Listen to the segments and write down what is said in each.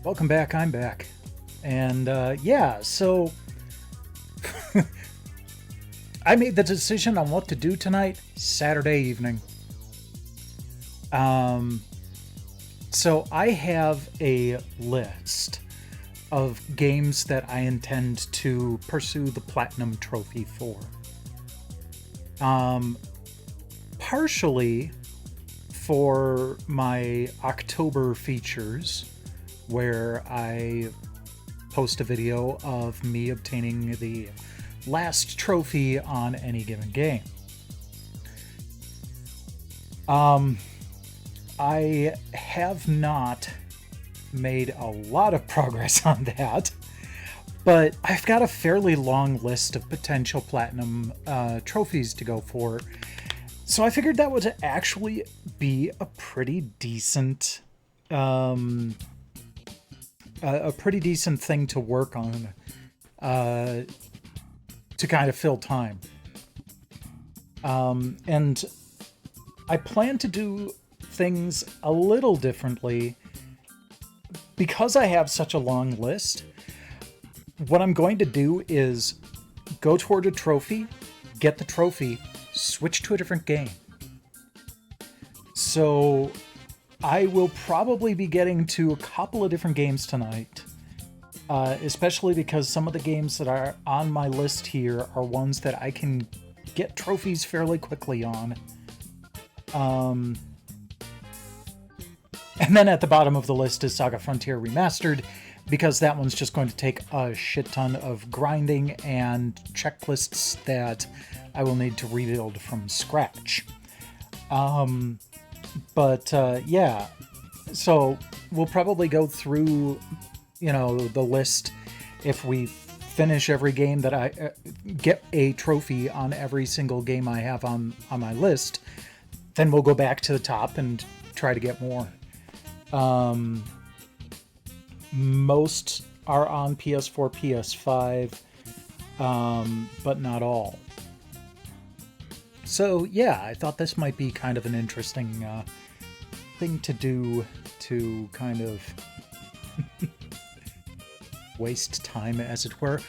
Welcome back, I'm back. And yeah, so I made the decision on what to do tonight, Saturday evening. Um, so I have a list of games that I intend to pursue the Platinum Trophy for. Um, Partially for my October features, where I post a video of me obtaining the last trophy on any given game. I have not made a lot of progress on that, but I've got a fairly long list of potential platinum trophies to go for. So I figured that would actually be a pretty decent a pretty decent thing to work on to kind of fill time. And I plan to do things a little differently because I have such a long list. What I'm going to do is go toward a trophy, get the trophy, switch to a different game. So I will probably be getting to a couple of different games tonight, especially because some of the games that are on my list here are ones that I can get trophies fairly quickly on. And then at the bottom of the list is Saga Frontier Remastered, because that one's just going to take a shit ton of grinding and checklists that I will need to rebuild from scratch. Yeah, so we'll probably go through, the list. If we finish every game that I get a trophy on every single game I have on my list, then we'll go back to the top and try to get more. Most are on PS4, PS5, but not all. So yeah, I thought this might be kind of an interesting thing to do to kind of waste time, as it were.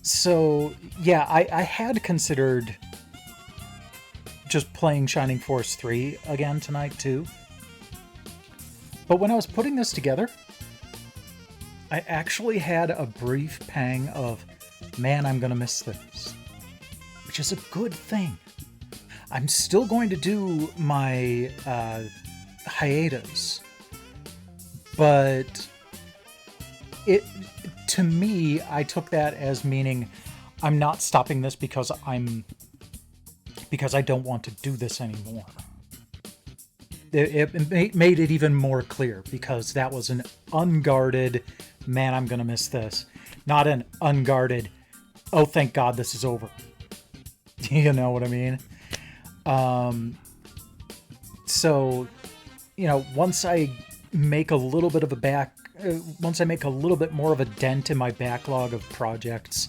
So yeah, I had considered just playing Shining Force 3 again tonight too. But when I was putting this together, I actually had a brief pang of, man, I'm going to miss this. Which is a good thing. I'm still going to do my hiatus. But to me, I took that as meaning I'm not stopping this because I don't want to do this anymore. It made it even more clear, because that was an unguarded, man, I'm going to miss this. Not an unguarded, oh, thank God this is over. You know what I mean? So, once I make a little bit of once I make a little bit more of a dent in my backlog of projects,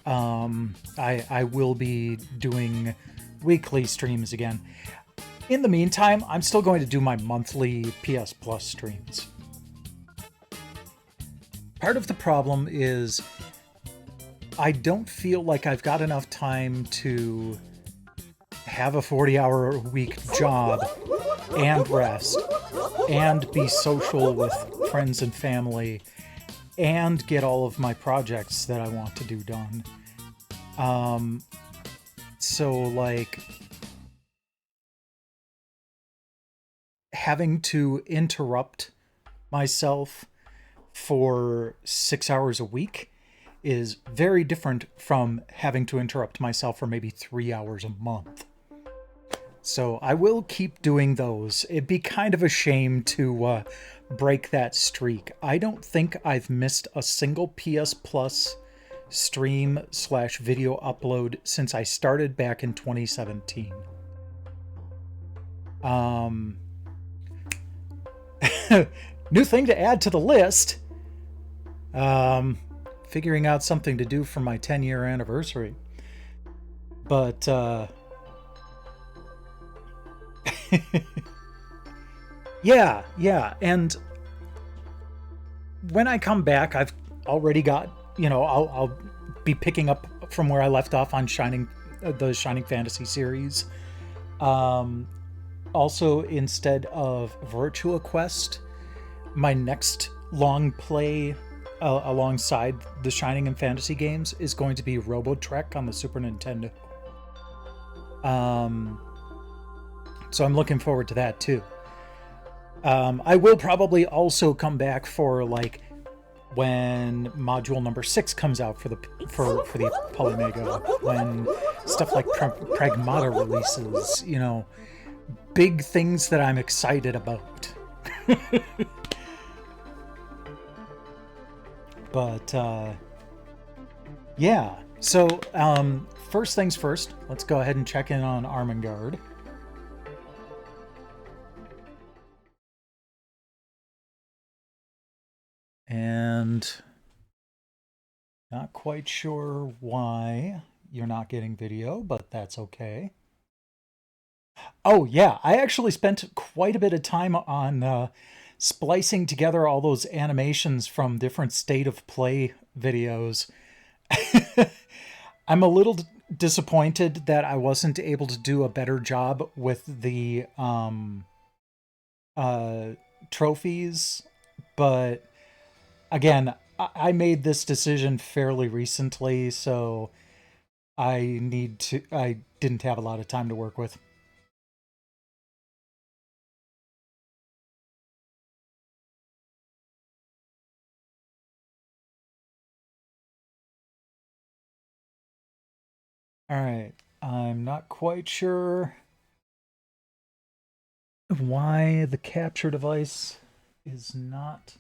I will be doing weekly streams again. In the meantime, I'm still going to do my monthly PS Plus streams. Part of the problem is I don't feel like I've got enough time to have a 40-hour-a-week job and rest and be social with friends and family and get all of my projects that I want to do done. Having to interrupt myself for 6 hours a week is very different from having to interrupt myself for maybe 3 hours a month. So I will keep doing those. It'd be kind of a shame to break that streak. I don't think I've missed a single PS Plus stream/video upload since I started back in 2017. New thing to add to the list. Figuring out something to do for my 10-year anniversary. But, Yeah. And when I come back, I've already got, I'll be picking up from where I left off on the Shining Fantasy series. Um, Also, instead of Virtua Quest, my next long play alongside the Shining and Fantasy games is going to be Robo Trek on the Super Nintendo. Um, so I'm looking forward to that too. I will probably also come back for like when module number 6 comes out for the Polymega, when stuff like Pragmata releases, big things that I'm excited about. But yeah, so first things first, let's go ahead and check in on Armengard. And not quite sure why you're not getting video, but that's okay. Oh yeah, I actually spent quite a bit of time on splicing together all those animations from different state of play videos. I'm a little disappointed that I wasn't able to do a better job with the uh, trophies, but again, I made this decision fairly recently, so I didn't have a lot of time to work with. All right, I'm not quite sure why the capture device is not.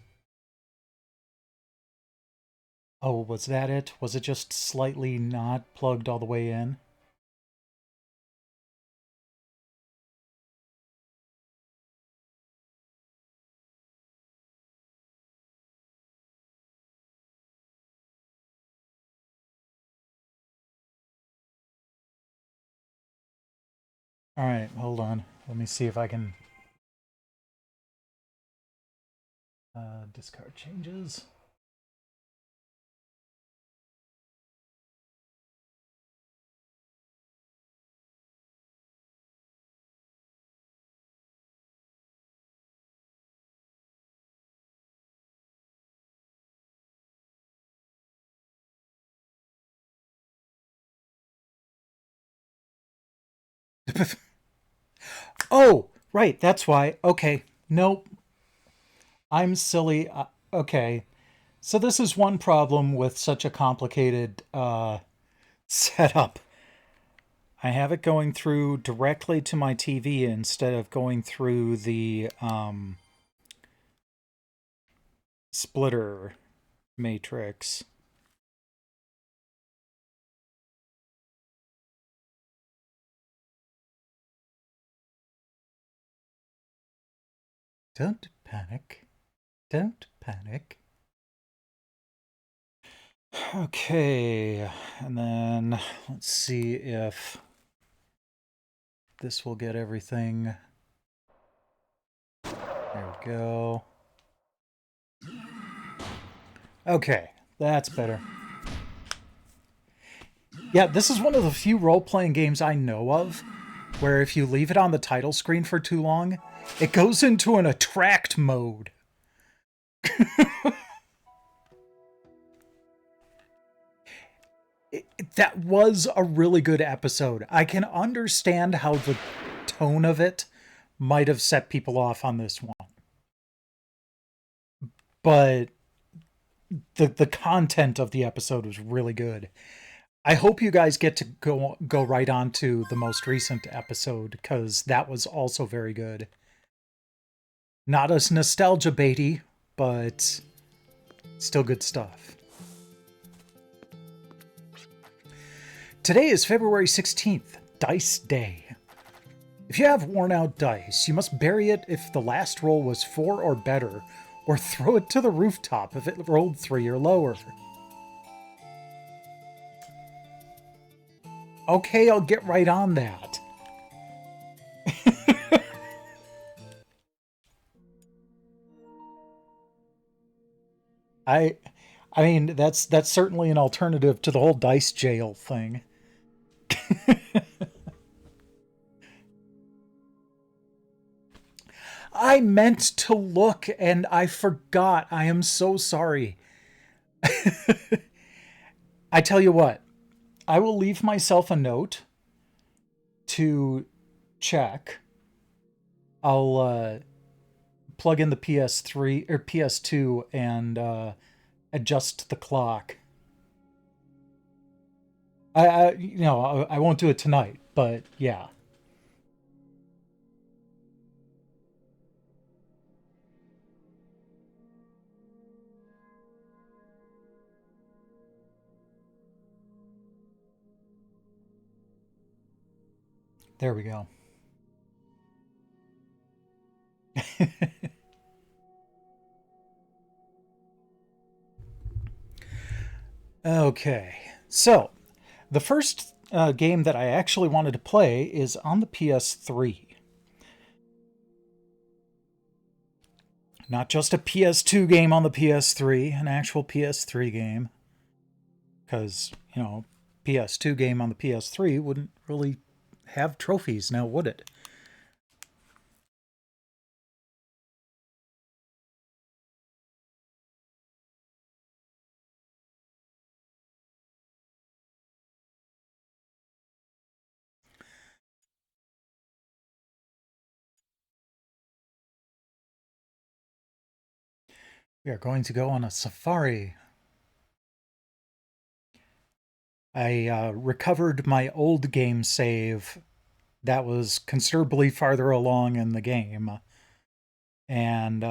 Oh, was that it? Was it just slightly not plugged all the way in? All right, hold on. Let me see if I can discard changes. Oh, right, that's why. Okay, nope, I'm silly. Okay, so this is one problem with such a complicated setup. I have it going through directly to my TV instead of going through the splitter matrix. Don't panic. Don't panic. Okay, and then let's see if this will get everything. There we go. Okay, that's better. Yeah, this is one of the few role-playing games I know of where if you leave it on the title screen for too long, it goes into an attract mode. That was a really good episode. I can understand how the tone of it might have set people off on this one. But the content of the episode was really good. I hope you guys get to go right on to the most recent episode because that was also very good. Not as nostalgia baity, but still good stuff. Today is February 16th, Dice Day. If you have worn out dice, you must bury it if the last roll was 4 or better, or throw it to the rooftop if it rolled 3 or lower. Okay, I'll get right on that. I I mean that's certainly an alternative to the whole dice jail thing. I meant to look and I forgot. I am so sorry. I tell you what, I will leave myself a note to check. I'll plug in the PS3 or PS2 and adjust the clock. I won't do it tonight, but yeah, there we go. Okay, so the first game that I actually wanted to play is on the PS3. Not just a PS2 game on the PS3, an actual PS3 game. Because, PS2 game on the PS3 wouldn't really have trophies now, would it? We are going to go on a safari. I recovered my old game save that was considerably farther along in the game. And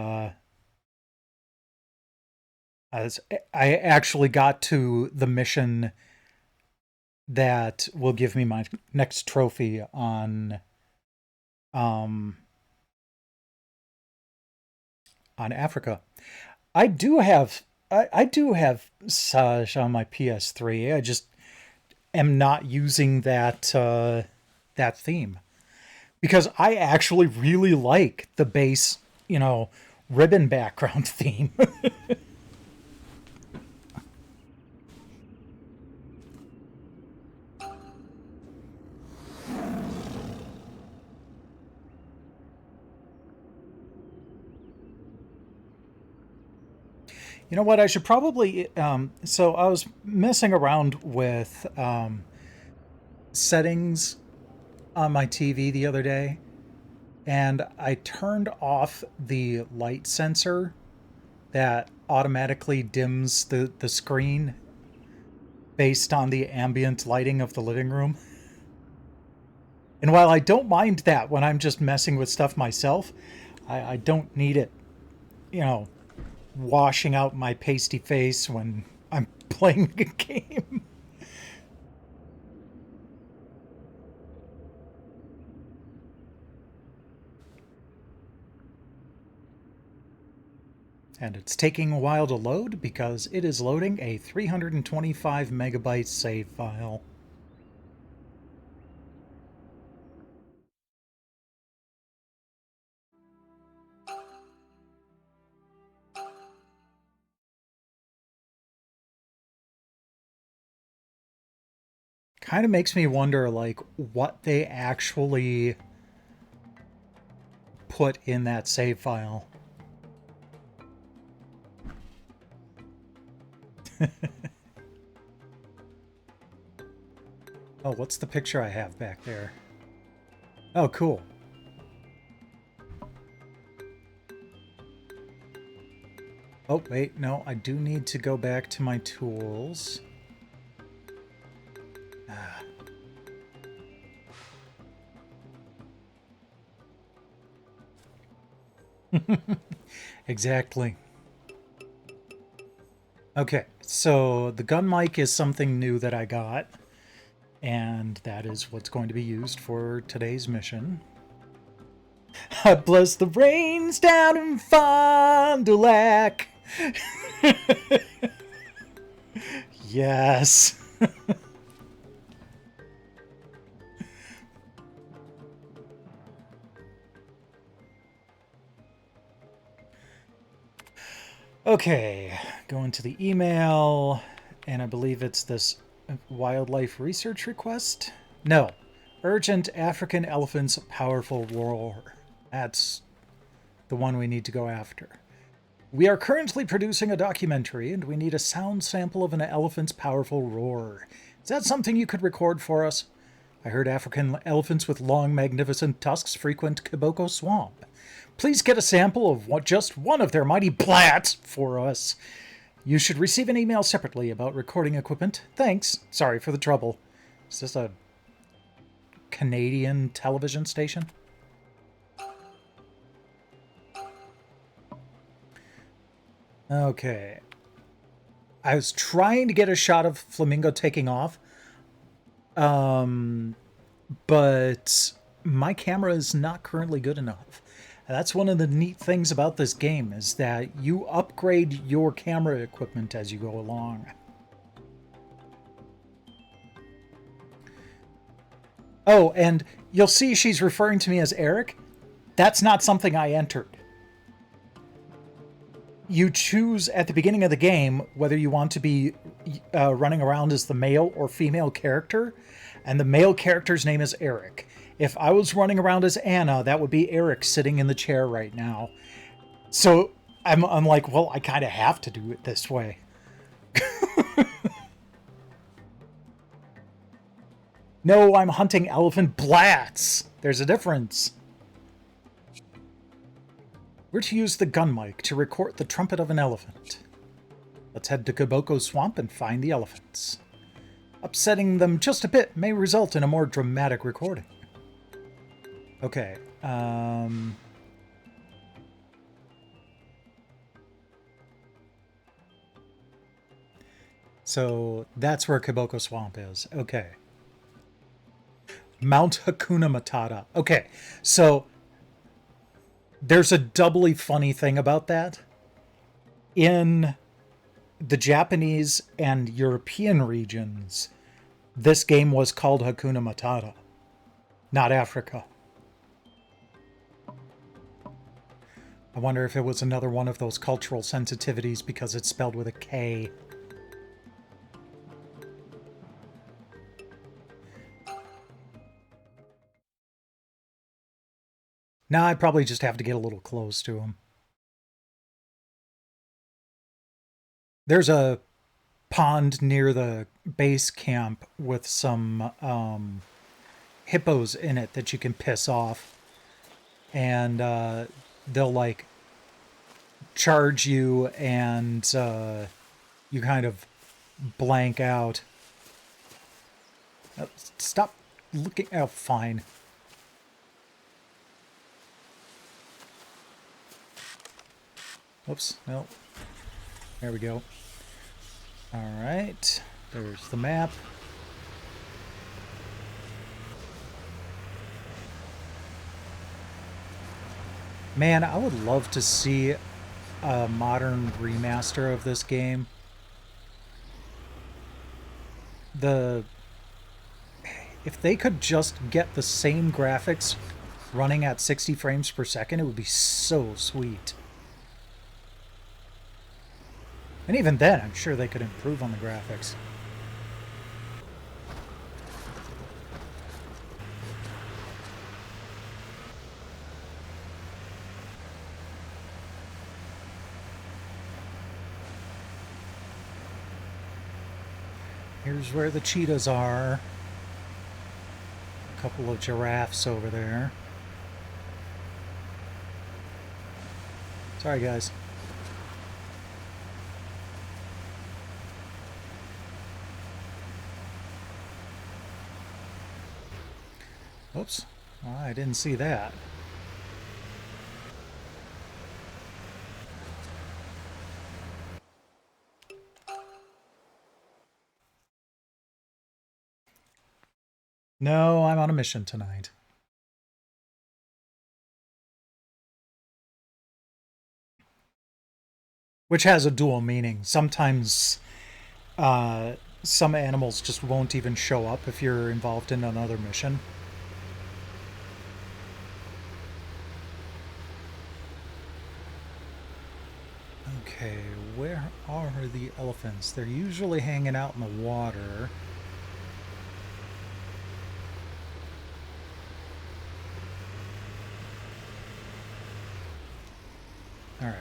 as I actually got to the mission that will give me my next trophy um on Africa. I do have Saj on my PS3. I just am not using that theme because I actually really like the base, ribbon background theme. You know what? I should probably. So I was messing around with settings on my TV the other day, and I turned off the light sensor that automatically dims the screen based on the ambient lighting of the living room. And while I don't mind that when I'm just messing with stuff myself, I don't need it, you know, washing out my pasty face when I'm playing a game. And it's taking a while to load because it is loading a 325 megabyte save file. Kind of makes me wonder, like, what they actually put in that save file. Oh, what's the picture I have back there? Oh, cool. Oh, wait, no, I do need to go back to my tools. Ah. Exactly. Okay, so the gun mic is something new that I got, and that is what's going to be used for today's mission. I bless the rains down in Fond du Lac. Yes. Okay, going to the email, and I believe it's this wildlife research request. No, urgent African elephants powerful roar. That's the one we need to go after. We are currently producing a documentary, and we need a sound sample of an elephant's powerful roar. Is that something you could record for us? I heard African elephants with long, magnificent tusks frequent Kiboko Swamp. Please get a sample of just one of their mighty blats for us. You should receive an email separately about recording equipment. Thanks. Sorry for the trouble. Is this a Canadian television station? Okay. I was trying to get a shot of Flamingo taking off, but my camera is not currently good enough. That's one of the neat things about this game, is that you upgrade your camera equipment as you go along. Oh, and you'll see she's referring to me as Eric. That's not something I entered. You choose at the beginning of the game whether you want to be running around as the male or female character, and the male character's name is Eric. If I was running around as Anna, that would be Eric sitting in the chair right now. So I'm like, well, I kind of have to do it this way. No, I'm hunting elephant blats. There's a difference. We're to use the gun mic to record the trumpet of an elephant. Let's head to Kiboko Swamp and find the elephants. Upsetting them just a bit may result in a more dramatic recording. Okay, so that's where Kiboko Swamp is. Okay. Mount Hakuna Matata. Okay, so there's a doubly funny thing about that. In the Japanese and European regions, this game was called Hakuna Matata, not Africa. I wonder if it was another one of those cultural sensitivities because it's spelled with a K. Now I probably just have to get a little close to him. There's a pond near the base camp with some hippos in it that you can piss off. And they'll, like, charge you and you kind of blank out. Stop looking. Oh, fine. Oops, no. There we go. Alright, there's the map. Man, I would love to see a modern remaster of this game. If they could just get the same graphics running at 60 frames per second, it would be so sweet. And even then, I'm sure they could improve on the graphics. Here's where the cheetahs are. A couple of giraffes over there. Sorry, guys. Oops. Well, I didn't see that. No, I'm on a mission tonight. Which has a dual meaning. Sometimes some animals just won't even show up if you're involved in another mission. Okay, are the elephants? They're usually hanging out in the water. Alright.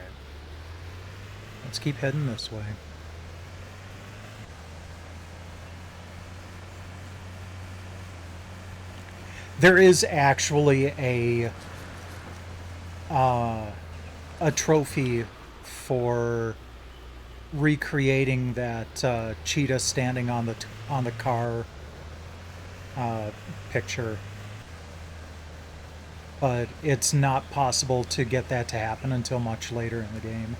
Let's keep heading this way. There is actually a trophy for recreating that cheetah standing on the car picture, but it's not possible to get that to happen until much later in the game.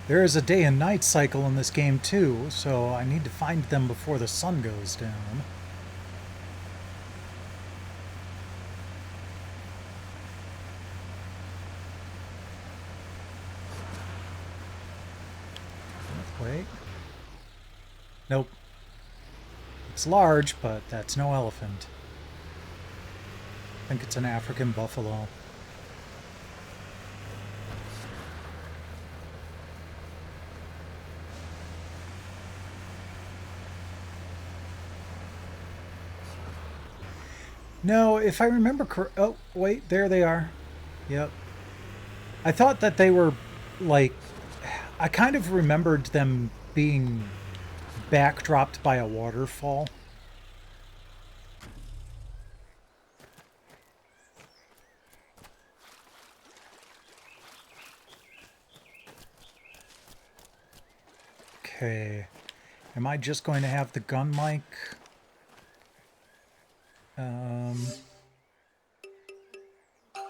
There is a day and night cycle in this game too, so I need to find them before the sun goes down. Wait. Nope. It's large, but that's no elephant. I think it's an African buffalo. No, if I remember oh, wait, there they are. Yep. I thought that they were, like... I kind of remembered them being backdropped by a waterfall. Okay. Am I just going to have the gun mic?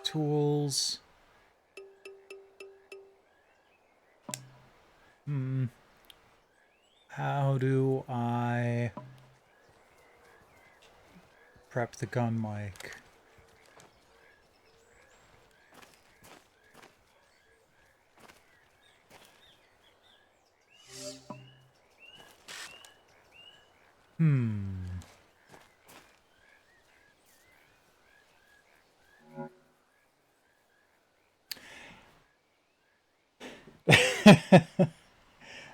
Tools. How do I prep the gun mic?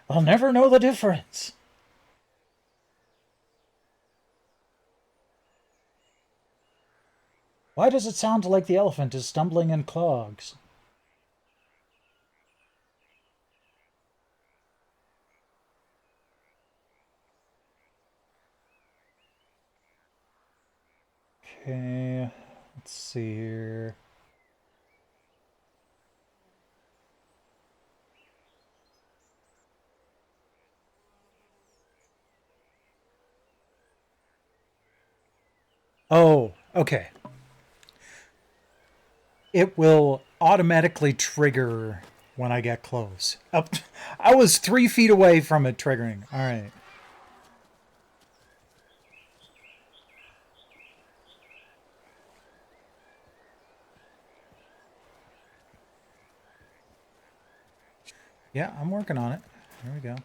I'll never know the difference. Why does it sound like the elephant is stumbling in clogs? Okay, let's see here. Oh, okay. It will automatically trigger when I get close. Up, I was 3 feet away from it triggering. All right. Yeah, I'm working on it. There we go.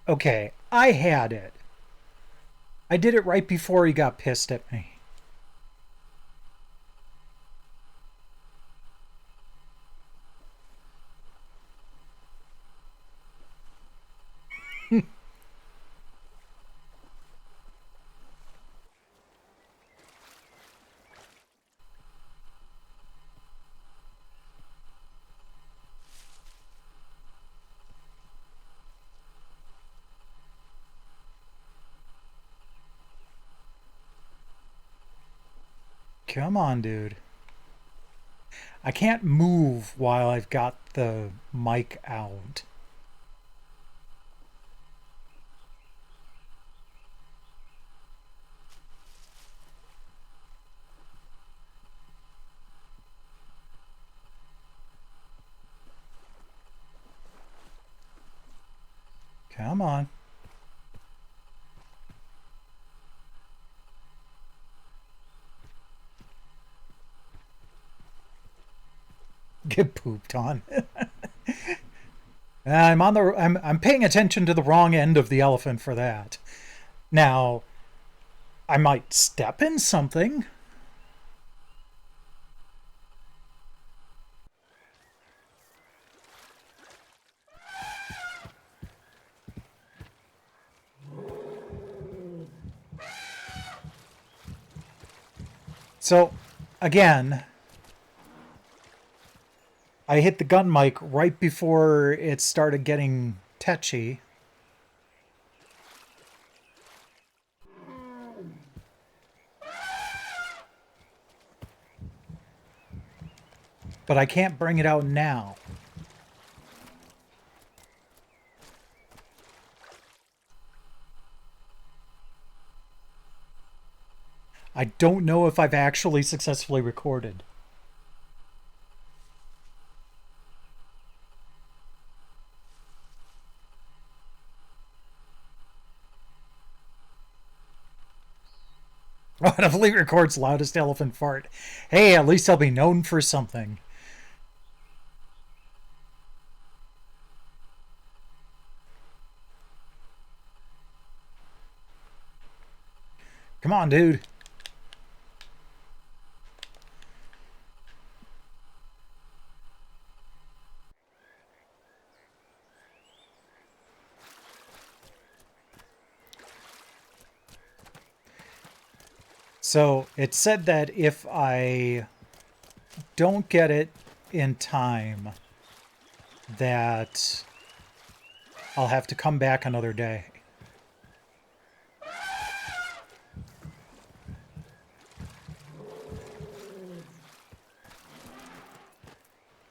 Okay, I had it. I did it right before he got pissed at me. Come on, dude. I can't move while I've got the mic out. Come on. Get pooped on. I'm paying attention to the wrong end of the elephant for that. Now, I might step in something. So, again, I hit the gun mic right before it started getting tetchy. But I can't bring it out now. I don't know if I've actually successfully recorded. Audibly records loudest elephant fart. Hey, at least I'll be known for something. Come on, dude. So it said that if I don't get it in time, that I'll have to come back another day.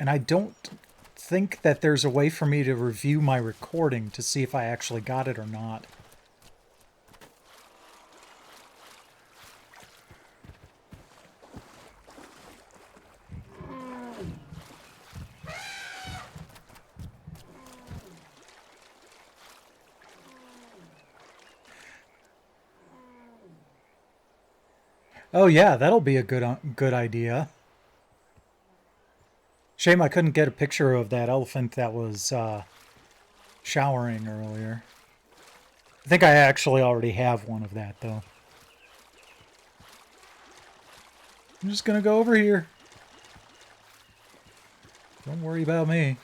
And I don't think that there's a way for me to review my recording to see if I actually got it or not. Oh yeah, that'll be a good idea. Shame I couldn't get a picture of that elephant that was showering earlier. I think I actually already have one of that, though. I'm just gonna go over here. Don't worry about me.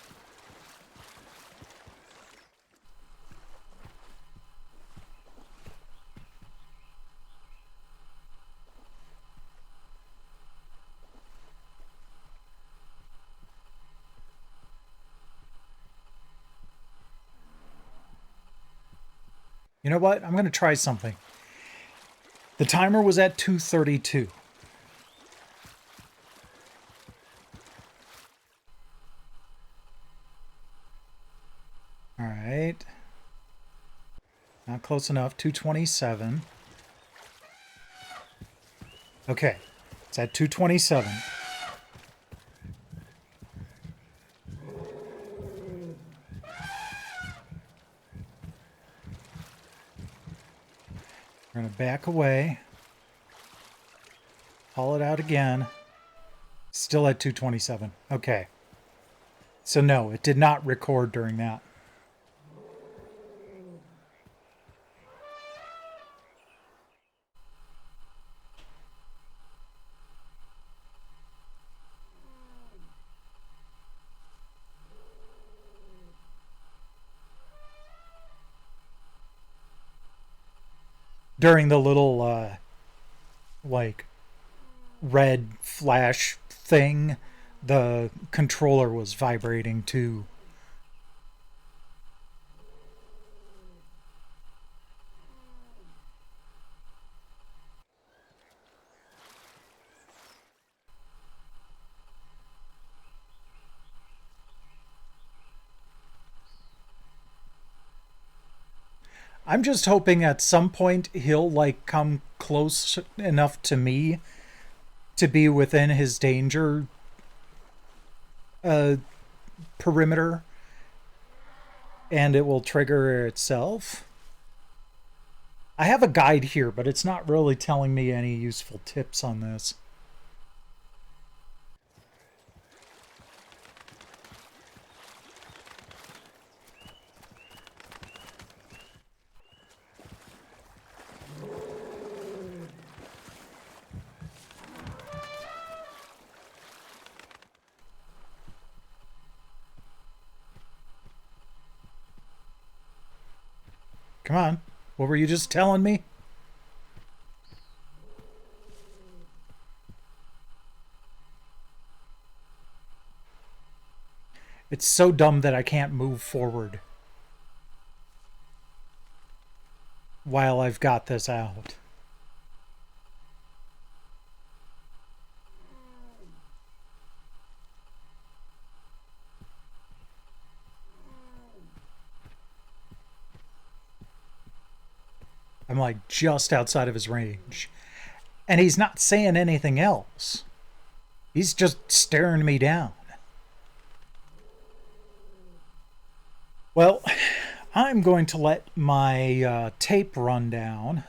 You know what? I'm going to try something. The timer was at 2:32. All right. Not close enough. 2:27. Okay. It's at 2:27. We're going to back away. Haul it out again. Still at 2:27. Okay. So no, it did not record during that. During the little, like, red flash thing, the controller was vibrating too. I'm just hoping at some point he'll like come close enough to me to be within his danger uh, perimeter, and it will trigger itself. I have a guide here, but it's not really telling me any useful tips on this. Come on. What were you just telling me? It's so dumb that I can't move forward while I've got this out. I'm like just outside of his range. And he's not saying anything else. He's just staring me down. Well, I'm going to let my tape run down.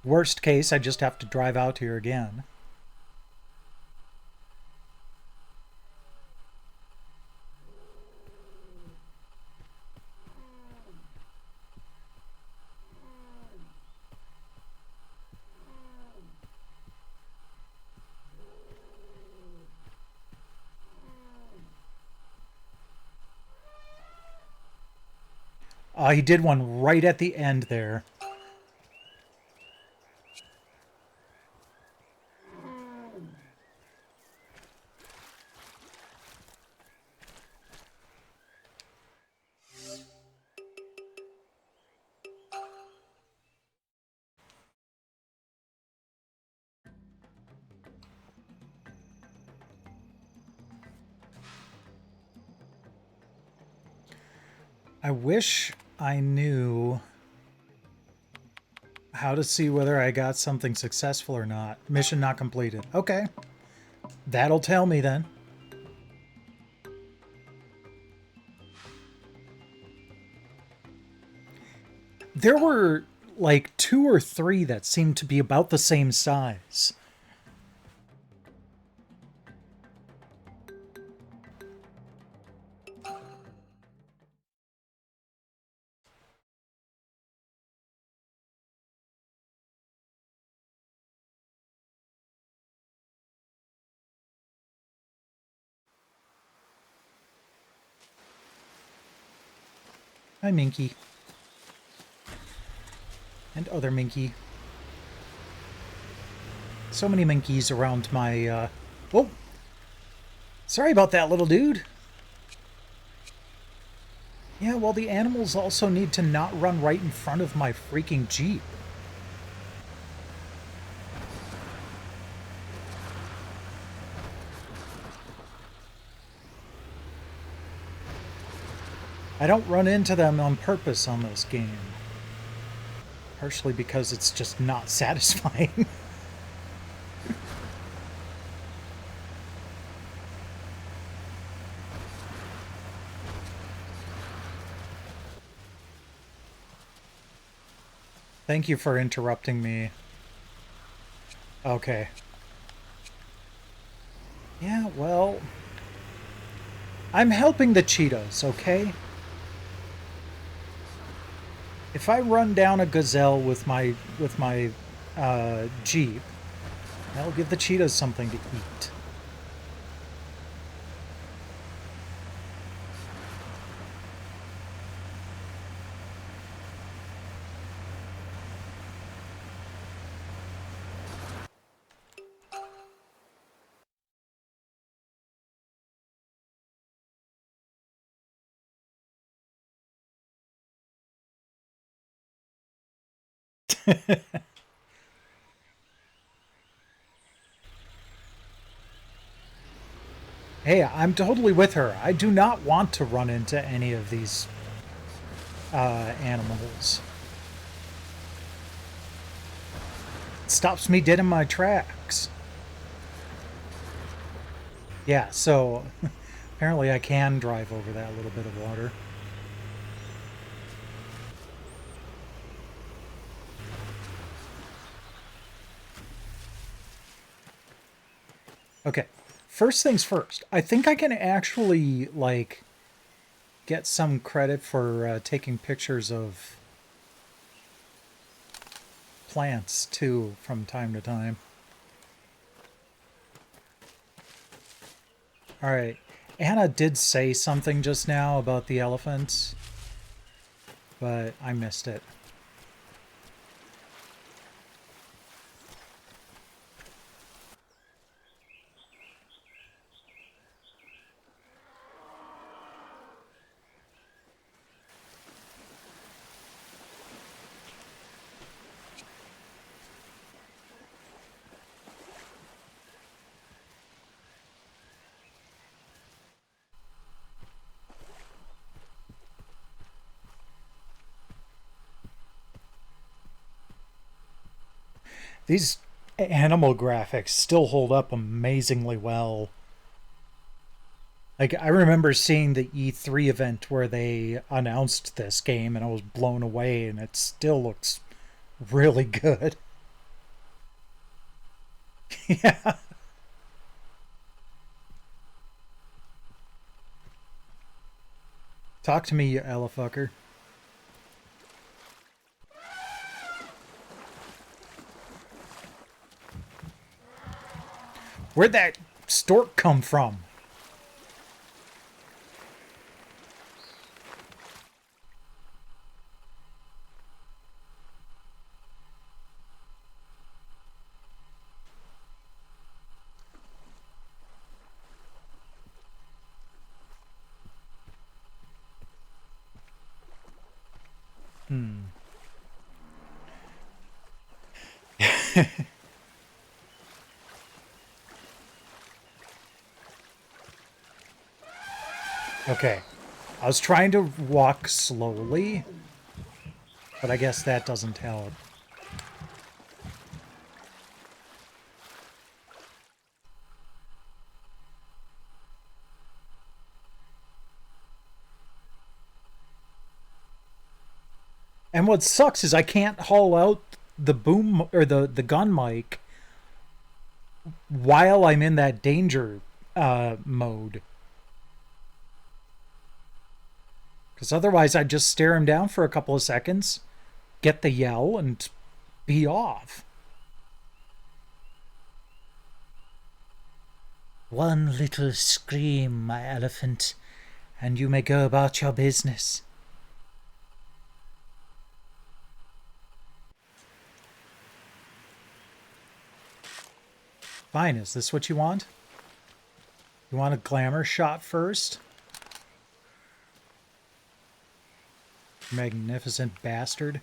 Worst case, I just have to drive out here again. He did one right at the end there. I wish I knew how to see whether I got something successful or not. Mission not completed. Okay. That'll tell me then. There were like 2 or 3 that seemed to be about the same size. Hi, Minky. And other Minky. So many Minkies around my, Whoa! Sorry about that, little dude. Yeah, well, the animals also need to not run right in front of my freaking Jeep. I don't run into them on purpose on this game. Partially because it's just not satisfying. Thank you for interrupting me. Okay. Yeah, well... I'm helping the cheetahs, okay? If I run down a gazelle with my Jeep, that'll give the cheetahs something to eat. Hey, I'm totally with her. I do not want to run into any of these animals. It stops me dead in my tracks. Yeah, so apparently I can drive over that little bit of water. Okay, first things first. I think I can actually, like, get some credit for taking pictures of plants, too, from time to time. Alright, Anna did say something just now about the elephants, but I missed it. These animal graphics still hold up amazingly well. Like, I remember seeing the E3 event where they announced this game and I was blown away, and it still looks really good. Yeah. Talk to me, you elefucker. Where'd that stork come from? Hmm. Okay. I was trying to walk slowly, but I guess that doesn't help. And what sucks is I can't haul out the boom or the gun mic while I'm in that danger mode. Because otherwise I'd just stare him down for a couple of seconds, get the yell, and be off. One little scream, my elephant, and you may go about your business. Fine, is this what you want? You want a glamour shot first? Magnificent bastard.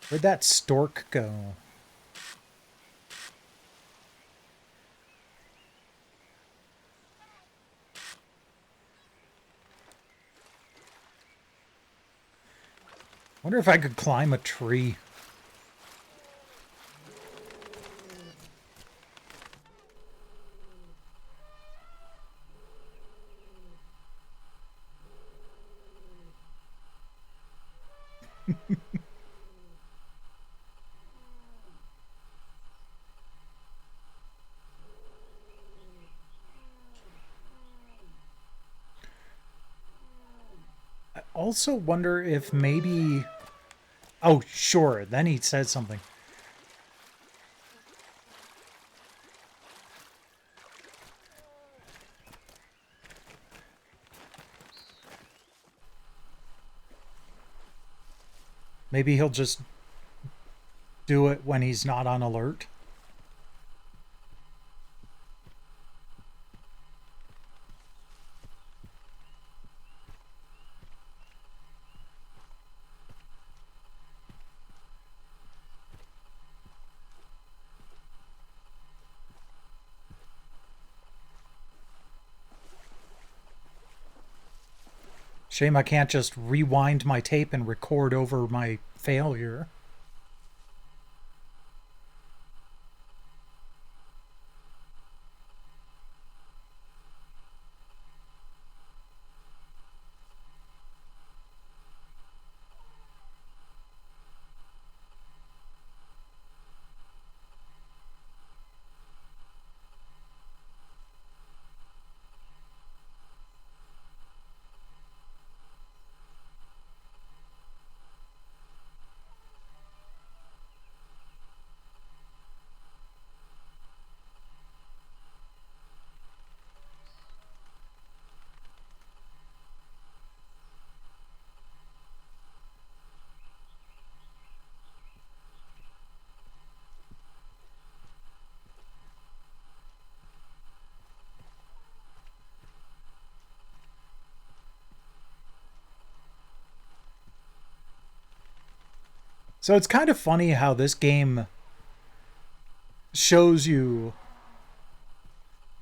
Where'd that stork go? Wonder if I could climb a tree. I also wonder if maybe... Oh, sure. Then he said something. Maybe he'll just do it when he's not on alert. Shame I can't just rewind my tape and record over my failure. So it's kind of funny how this game shows you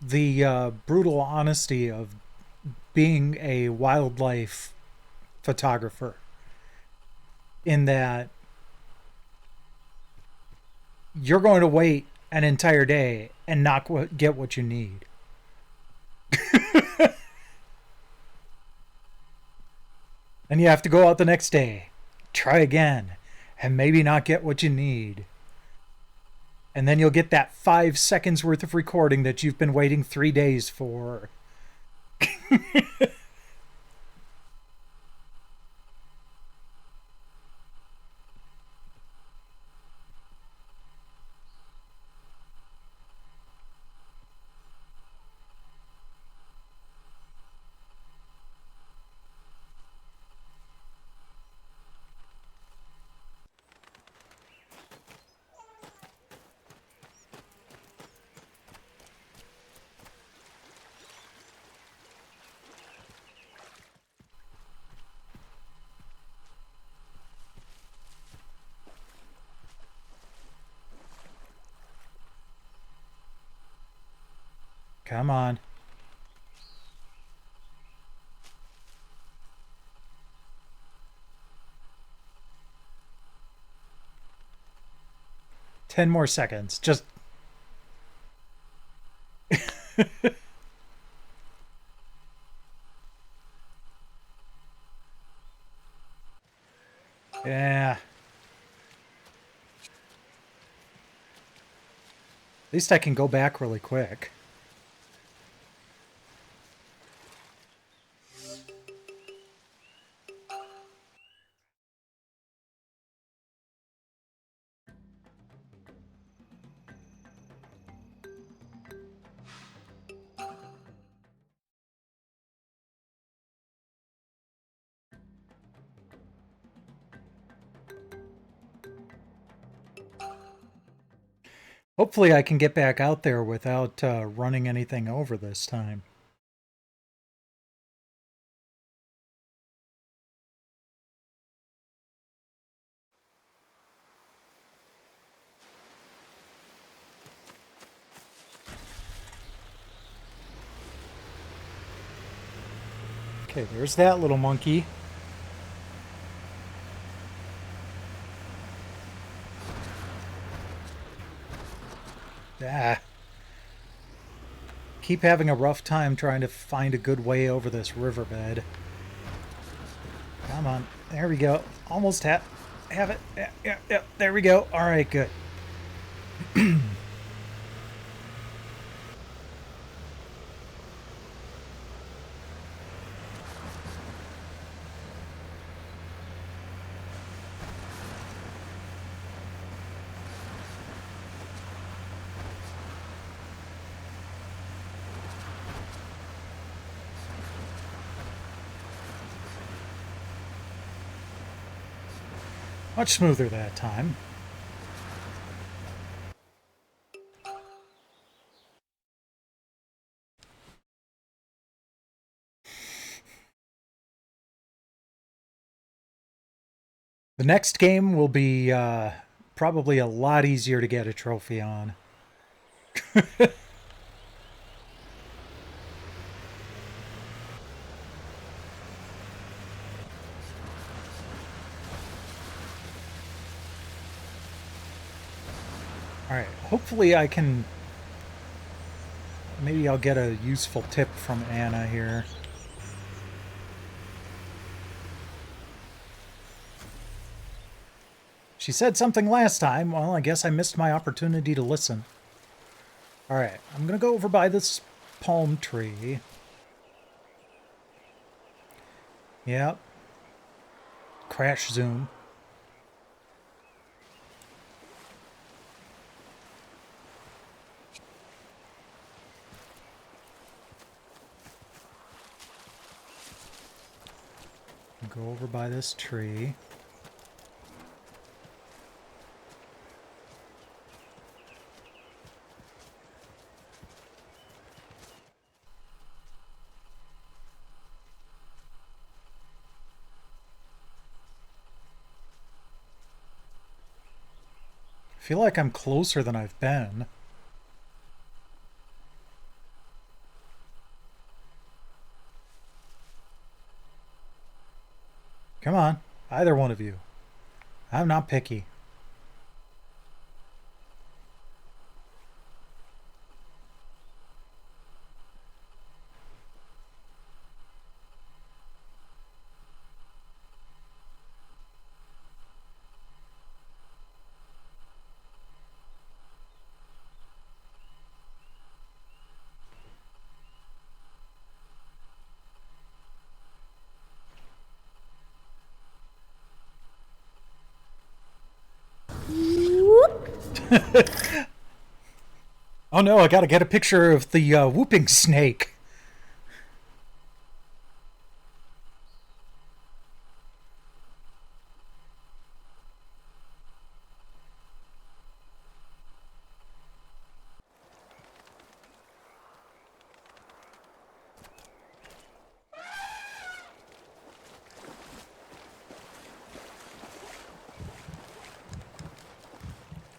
the brutal honesty of being a wildlife photographer, in that you're going to wait an entire day and not get what you need. And you have to go out the next day, try again, and maybe not get what you need. And then you'll get that 5 seconds worth of recording that you've been waiting 3 days for. Come on. Ten more seconds. Just. Yeah. At least I can go back really quick. Hopefully I can get back out there without running anything over this time. Okay, there's that little monkey. Ah. Keep having a rough time trying to find a good way over this riverbed. Come on. There we go. Almost have it. Yeah. There we go. All right, good. Much smoother that time. The next game will be probably a lot easier to get a trophy on. Alright, hopefully I can... Maybe I'll get a useful tip from Anna here. She said something last time. Well, I guess I missed my opportunity to listen. Alright, I'm gonna go over by this palm tree. Yep. Crash zoom. Go over by this tree. I feel like I'm closer than I've been. Come on, either one of you. I'm not picky. Oh no, I gotta get a picture of the whooping snake.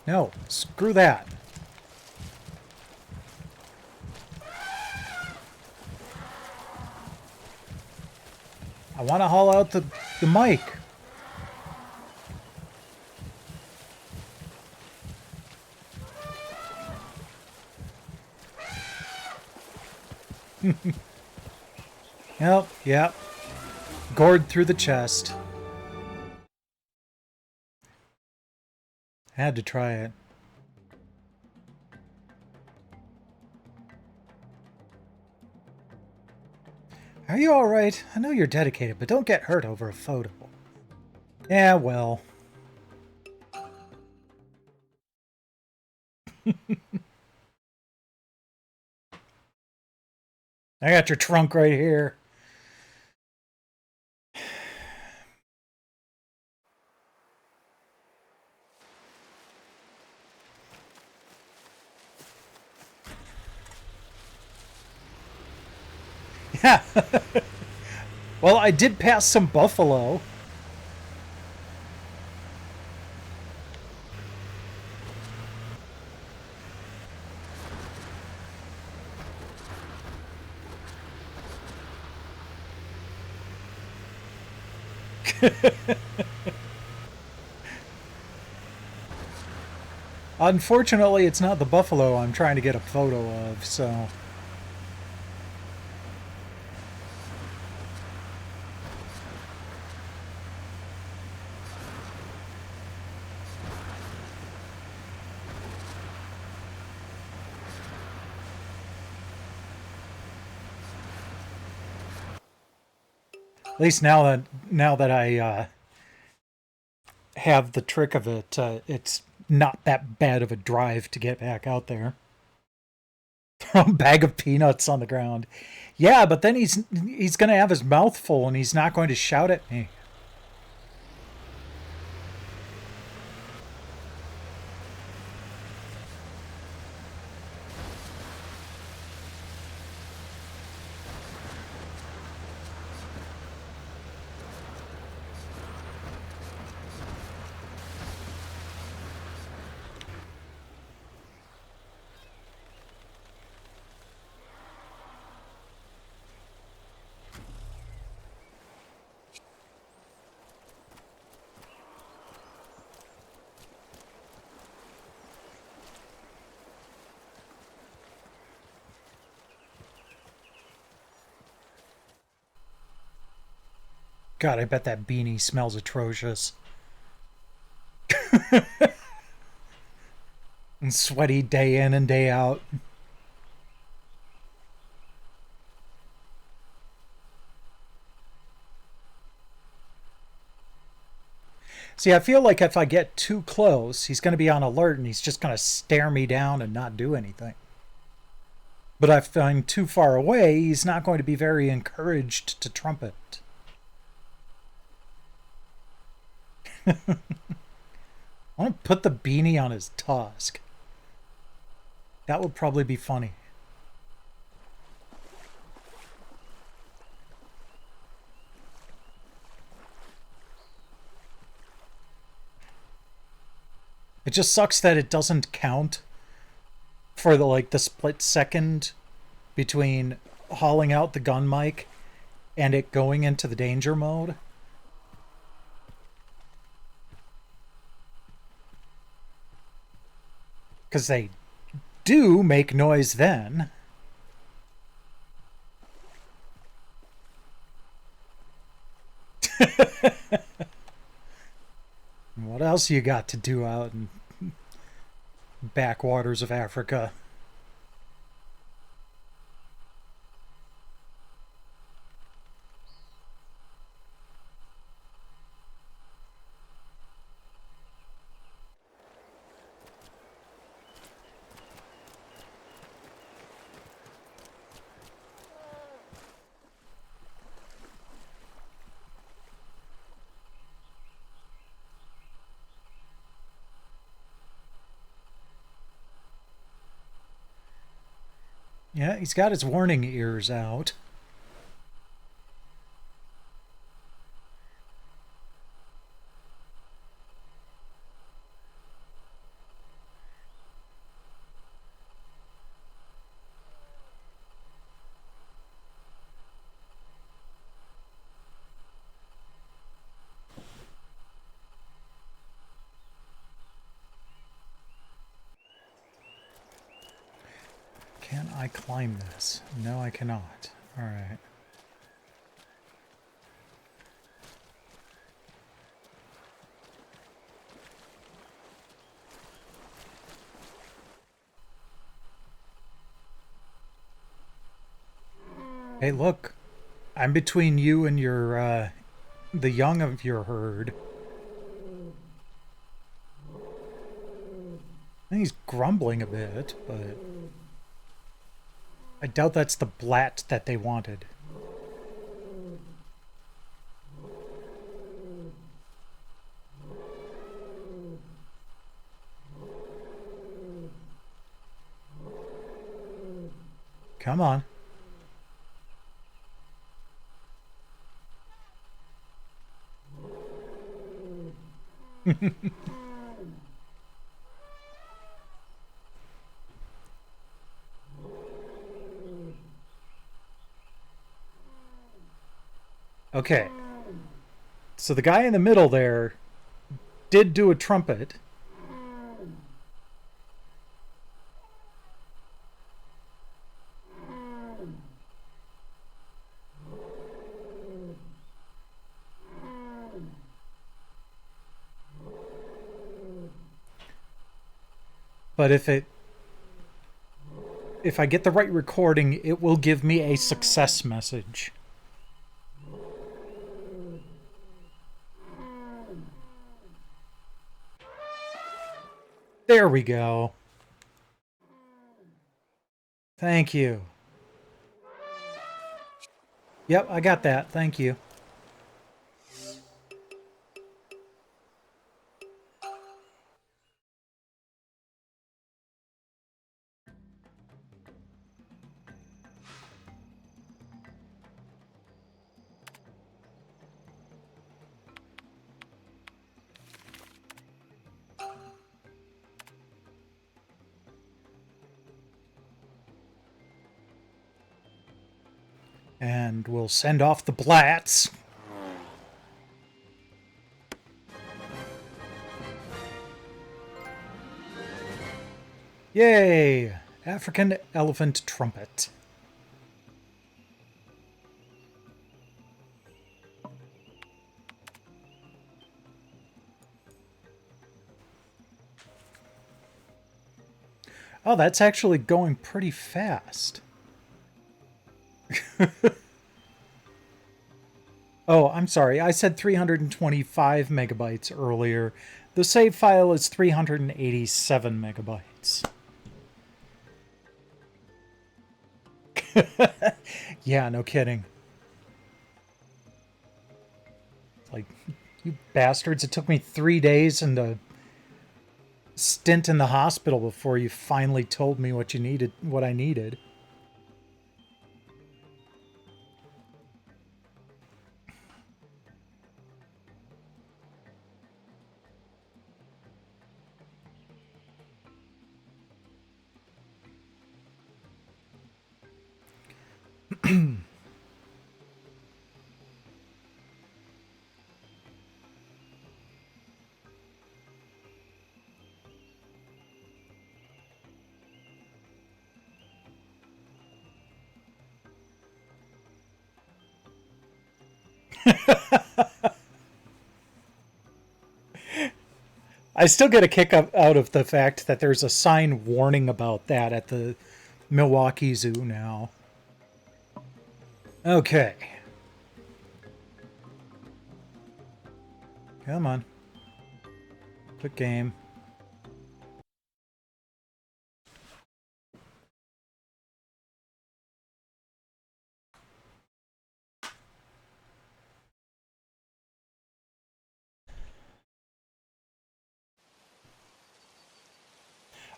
No, screw that. I want to haul out the mic. Yep. Gored through the chest. Had to try it. Are you alright? I know you're dedicated, but don't get hurt over a photo. Yeah, well. I got your trunk right here. Yeah. Well, I did pass some buffalo. Unfortunately, it's not the buffalo I'm trying to get a photo of, so... At least now that I have the trick of it, it's not that bad of a drive to get back out there. Throw a bag of peanuts on the ground. Yeah, but then he's going to have his mouth full and he's not going to shout at me. God, I bet that beanie smells atrocious. And sweaty day in and day out. See, I feel like if I get too close, he's going to be on alert and he's just going to stare me down and not do anything. But if I'm too far away, he's not going to be very encouraged to trumpet. I want to put the beanie on his tusk. That would probably be funny. It just sucks that it doesn't count for the split second between hauling out the gun mic and it going into the danger mode. Because they do make noise then. What else you got to do out in backwaters of Africa? Yeah, he's got his warning ears out. Can I climb this? No, I cannot. Alright. Hey, look. I'm between you and your, the young of your herd. I think he's grumbling a bit, but I doubt that's the blat that they wanted. Come on. Okay. So the guy in the middle there did do a trumpet. But if I get the right recording, it will give me a success message. There we go. Thank you. Yep, I got that. Thank you. And we'll send off the blats. Yay! African elephant trumpet. Oh, that's actually going pretty fast. Oh, I'm sorry. I said 325 megabytes earlier. The save file is 387 megabytes. Yeah, no kidding. Like, you bastards, it took me 3 days and a stint in the hospital before you finally told me what you needed, what I needed. I still get a kick out of the fact that there's a sign warning about that at the Milwaukee Zoo now. Okay. Come on. Quick game.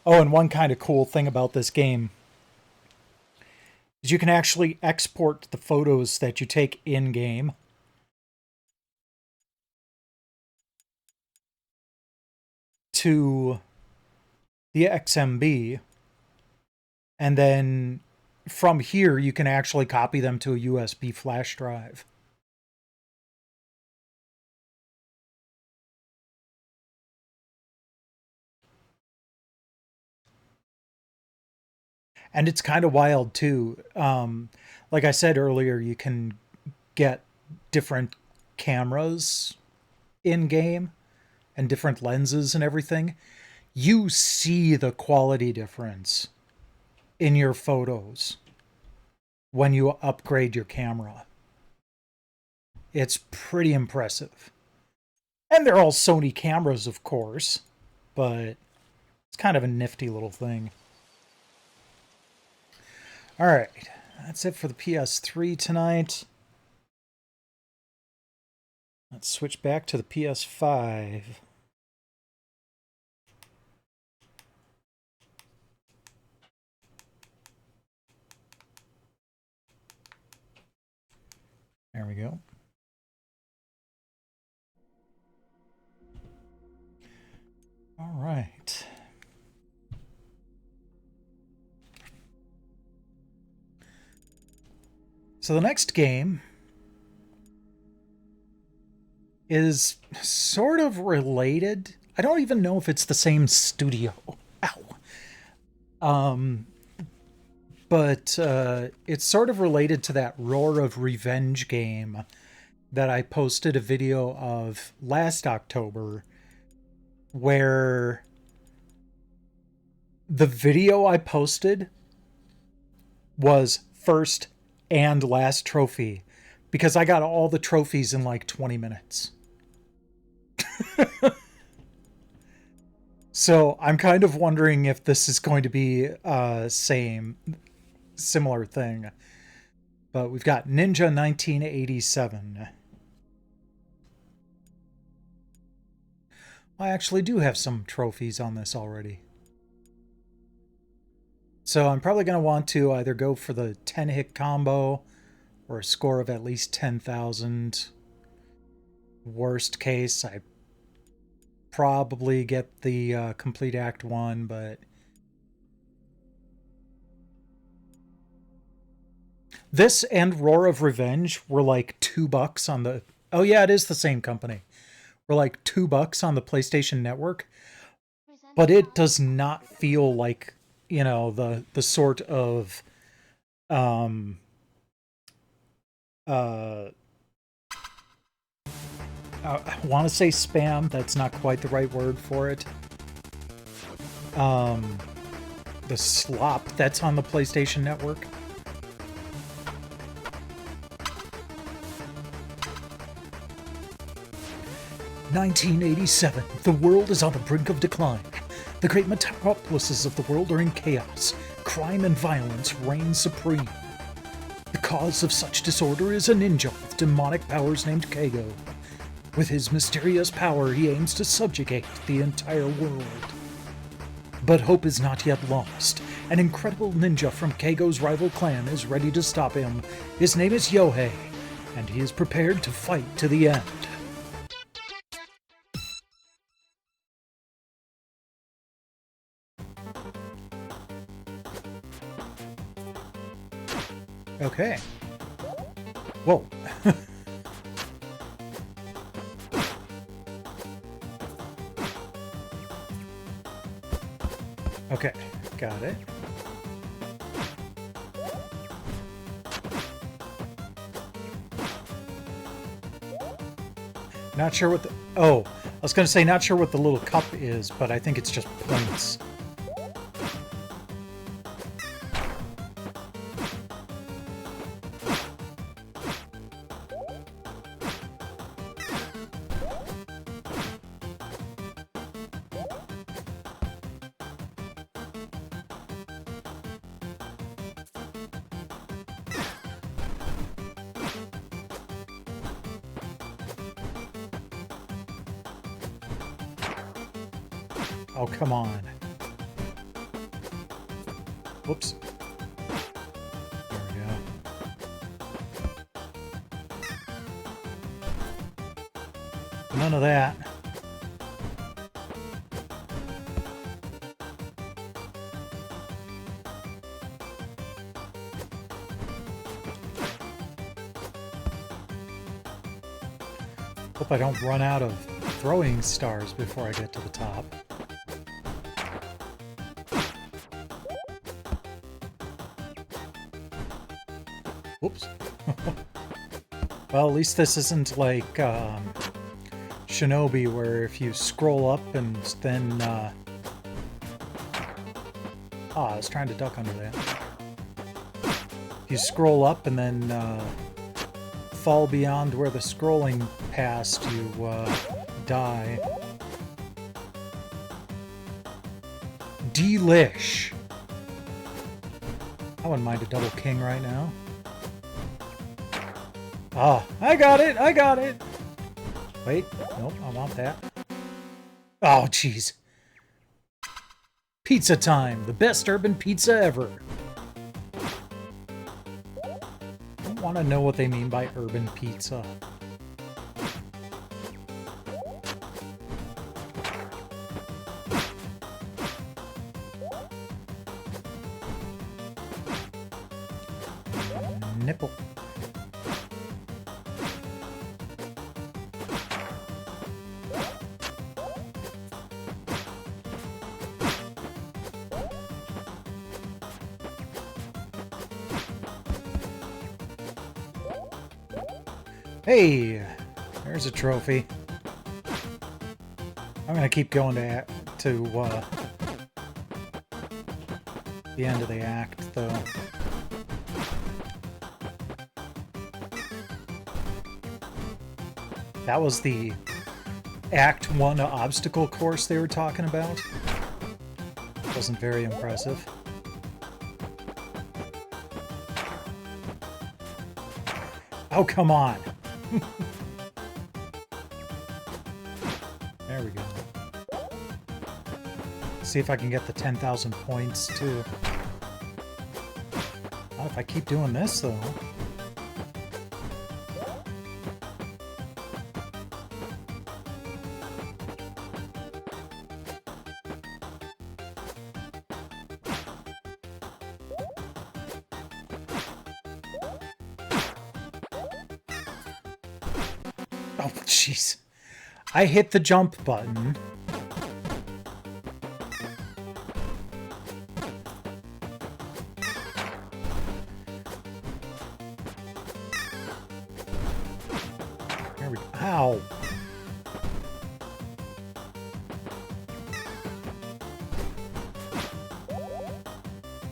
Oh, and one kind of cool thing about this game is you can actually export the photos that you take in-game to the XMB, and then from here you can actually copy them to a USB flash drive. And it's kind of wild too. Like I said earlier, you can get different cameras in game and different lenses and everything. You see the quality difference in your photos when you upgrade your camera. It's pretty impressive. And they're all Sony cameras, of course, but it's kind of a nifty little thing. All right, that's it for the PS3 tonight. Let's switch back to the PS5. There we go. All right. So the next game is sort of related. I don't even know if it's the same studio. Ow. But it's sort of related to that Roar of Revenge game that I posted a video of last October, where the video I posted was first and last trophy because I got all the trophies in like 20 minutes. So I'm kind of wondering if this is going to be similar thing. But we've got Ninja 1987. I actually do have some trophies on this already. So I'm probably going to want to either go for the 10-hit combo or a score of at least 10,000. Worst case, I probably get the complete Act 1, but this and Roar of Revenge were like $2 on the... Oh yeah, it is the same company. We're like $2 on the PlayStation Network, but it does not feel like, you know, the sort of I want to say spam. That's not quite the right word for it. the slop that's on the PlayStation Network. "1987. The world is on the brink of decline. The great metropolises of the world are in chaos. Crime and violence reign supreme. The cause of such disorder is a ninja with demonic powers named Kago. With his mysterious power, he aims to subjugate the entire world. But hope is not yet lost. An incredible ninja from Kago's rival clan is ready to stop him. His name is Yohei, and he is prepared to fight to the end." Okay. Whoa. Okay, got it. Not sure what the... Oh, I was going to say not sure what the little cup is, but I think it's just points. Oh, come on. Whoops. There we go. None of that. Hope I don't run out of throwing stars before I get to the top. Whoops. Well, at least this isn't like Shinobi, where if you scroll up and then... I was trying to duck under that. If you scroll up and then fall beyond where the scrolling passed, you die. Delish! I wouldn't mind a double king right now. Ah, I got it! I got it! Wait, nope, I want that. Oh, jeez. Pizza time! The best urban pizza ever! I don't want to know what they mean by urban pizza. Nipple. Hey, there's a trophy. I'm gonna keep going to the end of the act, though. That was the Act 1 obstacle course they were talking about. Wasn't very impressive. Oh, come on! There we go. See if I can get the 10,000 points, too. Not if I keep doing this, though. Oh, jeez. I hit the jump button. There we go. Ow.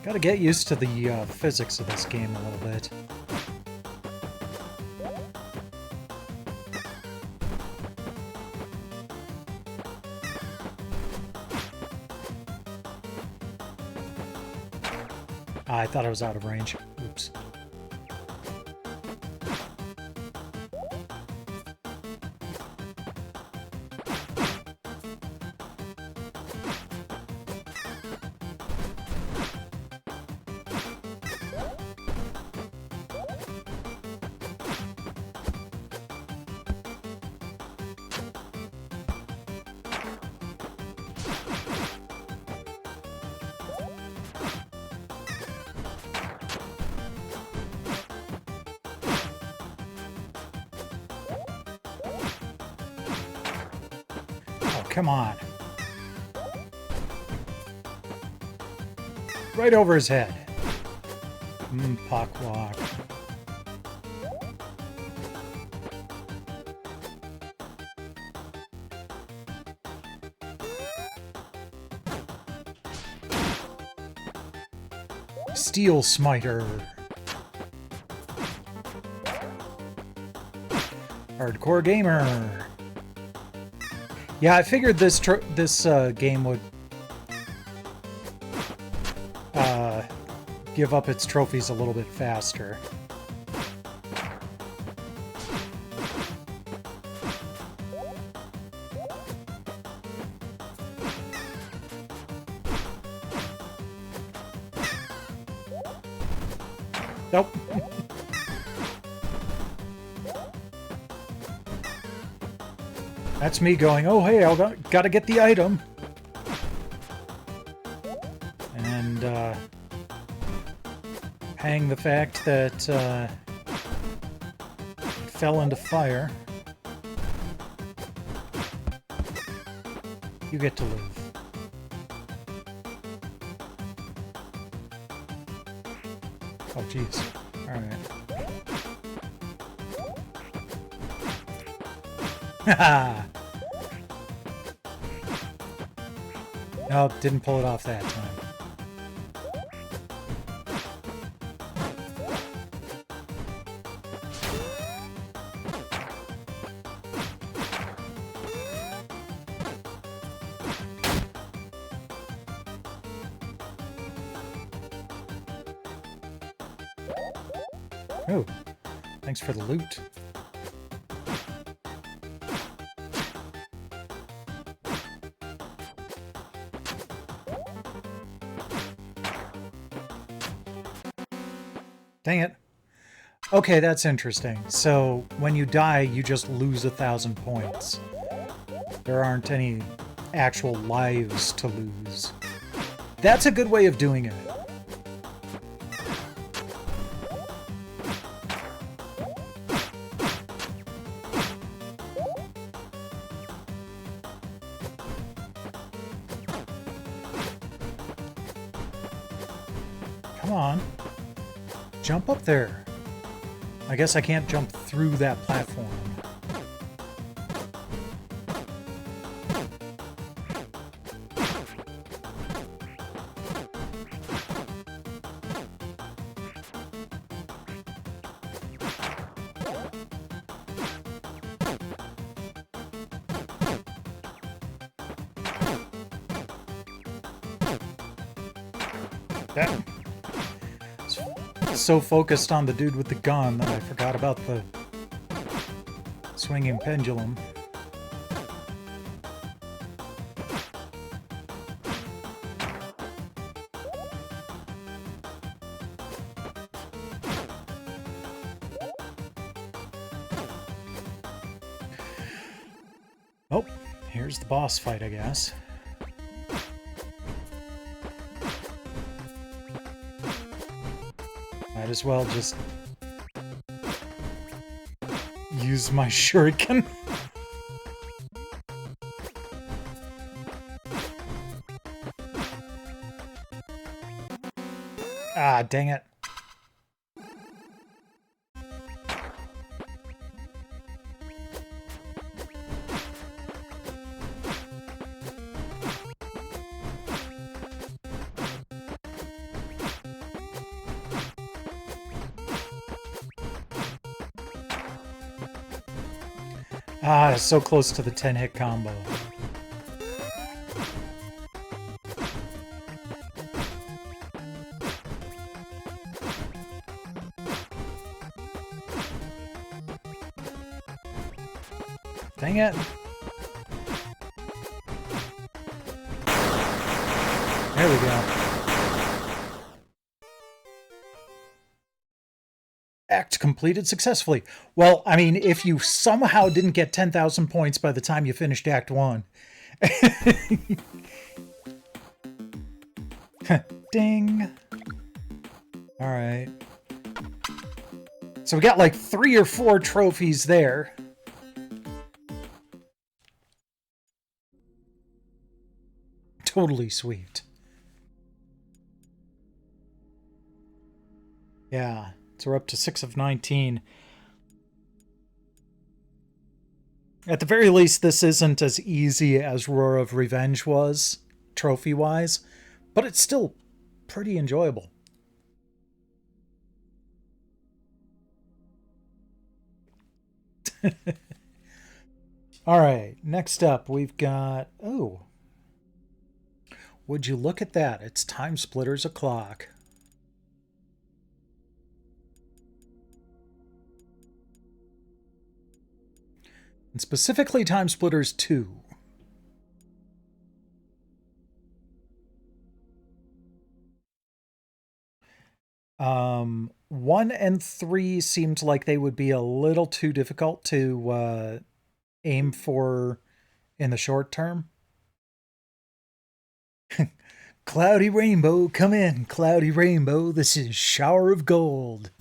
Gotta get used to the physics of this game a little bit. I thought I was out of range. Oops. Come on. Right over his head. Puck walk. Steel Smiter. Hardcore Gamer. Yeah, I figured this game would give up its trophies a little bit faster. Nope. That's me going, oh hey, gotta get the item. And hang the fact that it fell into fire. You get to live. Oh jeez. Alright. Haha! Nope, didn't pull it off that time. Oh, thanks for the loot. Dang it. Okay, that's interesting. So, when you die, you just lose 1,000 points. There aren't any actual lives to lose. That's a good way of doing it. Come on. Jump up there. I guess I can't jump through that platform. Damn. So focused on the dude with the gun that I forgot about the swinging pendulum. Oh, here's the boss fight, I guess. Might as well just use my shuriken. Ah, dang it. Ah, so close to the 10-hit combo. Dang it. There we go. Act completed successfully. Well, I mean, if you somehow didn't get 10,000 points by the time you finished Act 1. Ding. Alright. So we got like 3 or 4 trophies there. Totally sweet. Yeah, so we're up to 6 of 19. At the very least, this isn't as easy as Roar of Revenge was, trophy-wise, but it's still pretty enjoyable. Alright, next up we've got... Oh. Would you look at that? It's Time Splitters o'clock. And specifically Time Splitters 2. Um, 1 and 3 seemed like they would be a little too difficult to aim for in the short term. Cloudy rainbow, come in, cloudy rainbow, this is shower of gold.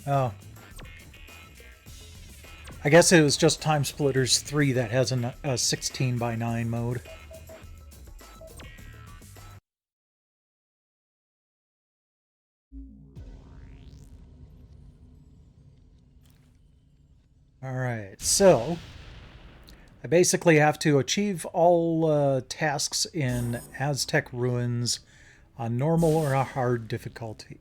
Oh. I guess it was just Time Splitters 3 that has a 16 by 9 mode. Alright, so I basically have to achieve all tasks in Aztec Ruins on normal or a hard difficulty.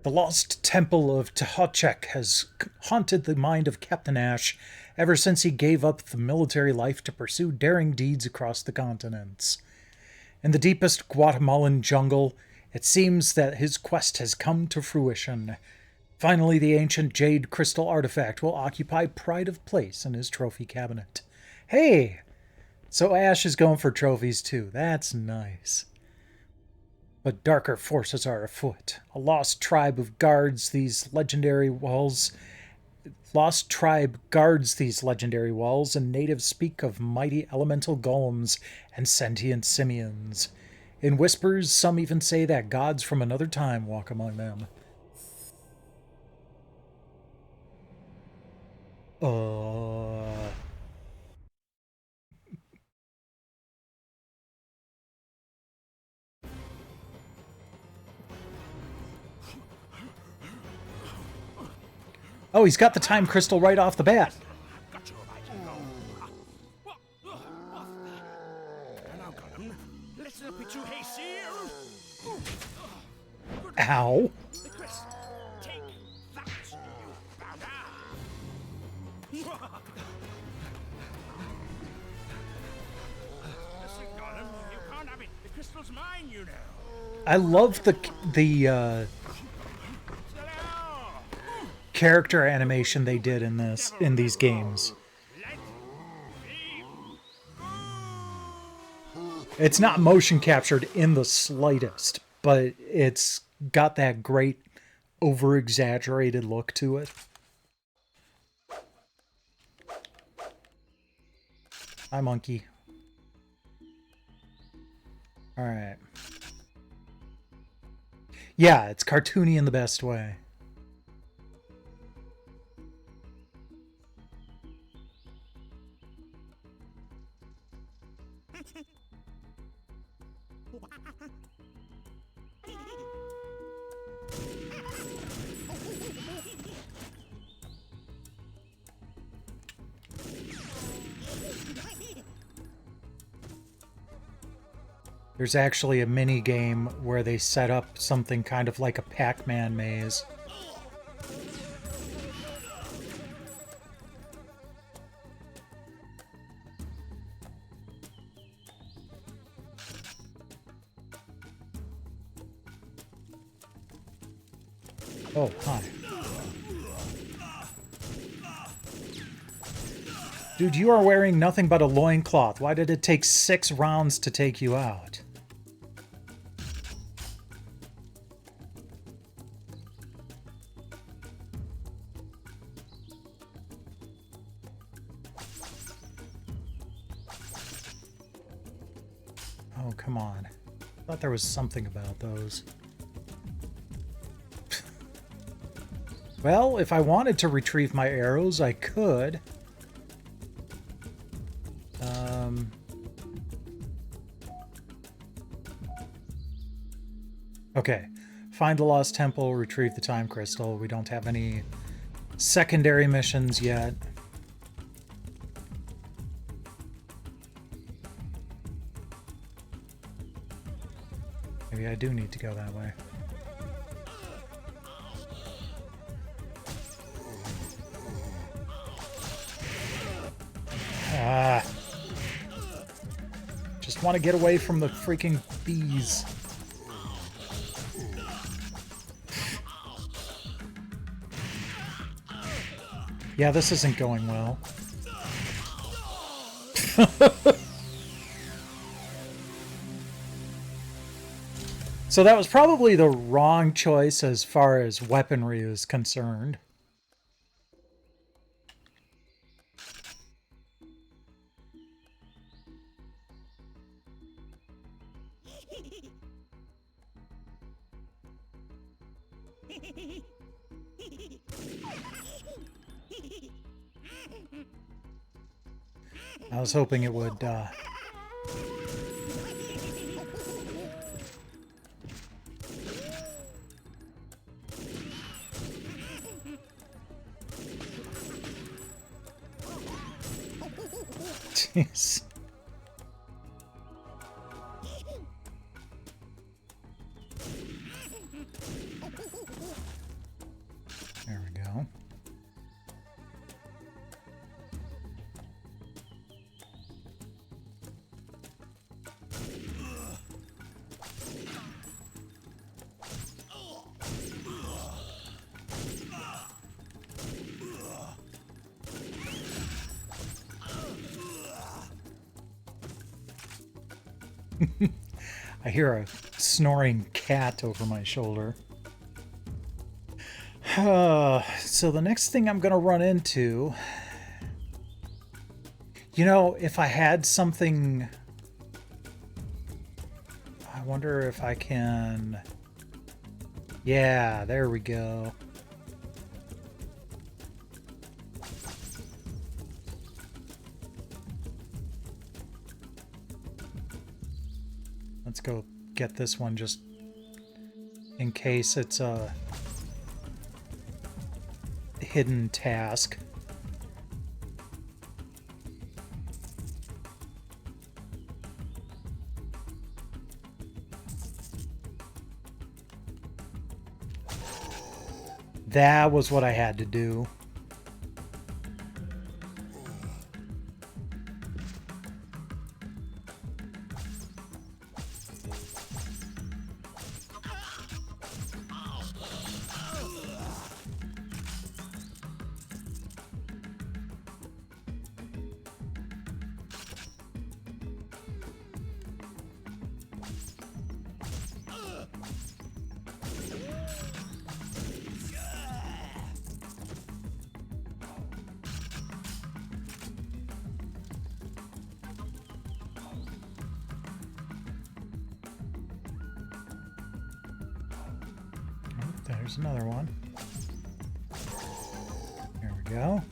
The lost temple of Tehochek has haunted the mind of Captain Ash ever since he gave up the military life to pursue daring deeds across the continents. In the deepest Guatemalan jungle, it seems that his quest has come to fruition. Finally, the ancient jade crystal artifact will occupy pride of place in his trophy cabinet. Hey! So Ash is going for trophies too. That's nice. But darker forces are afoot. A lost tribe guards these legendary walls, and natives speak of mighty elemental golems and sentient simians. In whispers, some even say that gods from another time walk among them. Oh, he's got the time crystal right off the bat. Ow. I love the character animation they did in these games. It's not motion captured in the slightest, but it's got that great over-exaggerated look to it. Hi, monkey. Alright. Yeah, it's cartoony in the best way. There's actually a mini game where they set up something kind of like a Pac-Man maze. Oh, hi. Dude, you are wearing nothing but a loincloth. Why did it take 6 rounds to take you out? Oh, come on. I thought there was something about those. Well, if I wanted to retrieve my arrows, I could. Okay. Find the lost temple, retrieve the time crystal. We don't have any secondary missions yet. Maybe I do need to go that way. Ah. Just want to get away from the freaking bees. Yeah, this isn't going well. So that was probably the wrong choice as far as weaponry is concerned. I was hoping it would, Jeez. There we go. I hear a snoring cat over my shoulder. So the next thing I'm going to run into... You know, if I had something... I wonder if I can... Yeah, there we go. Let's go get this one just in case it's a hidden task. That was what I had to do. There's another one. There we go.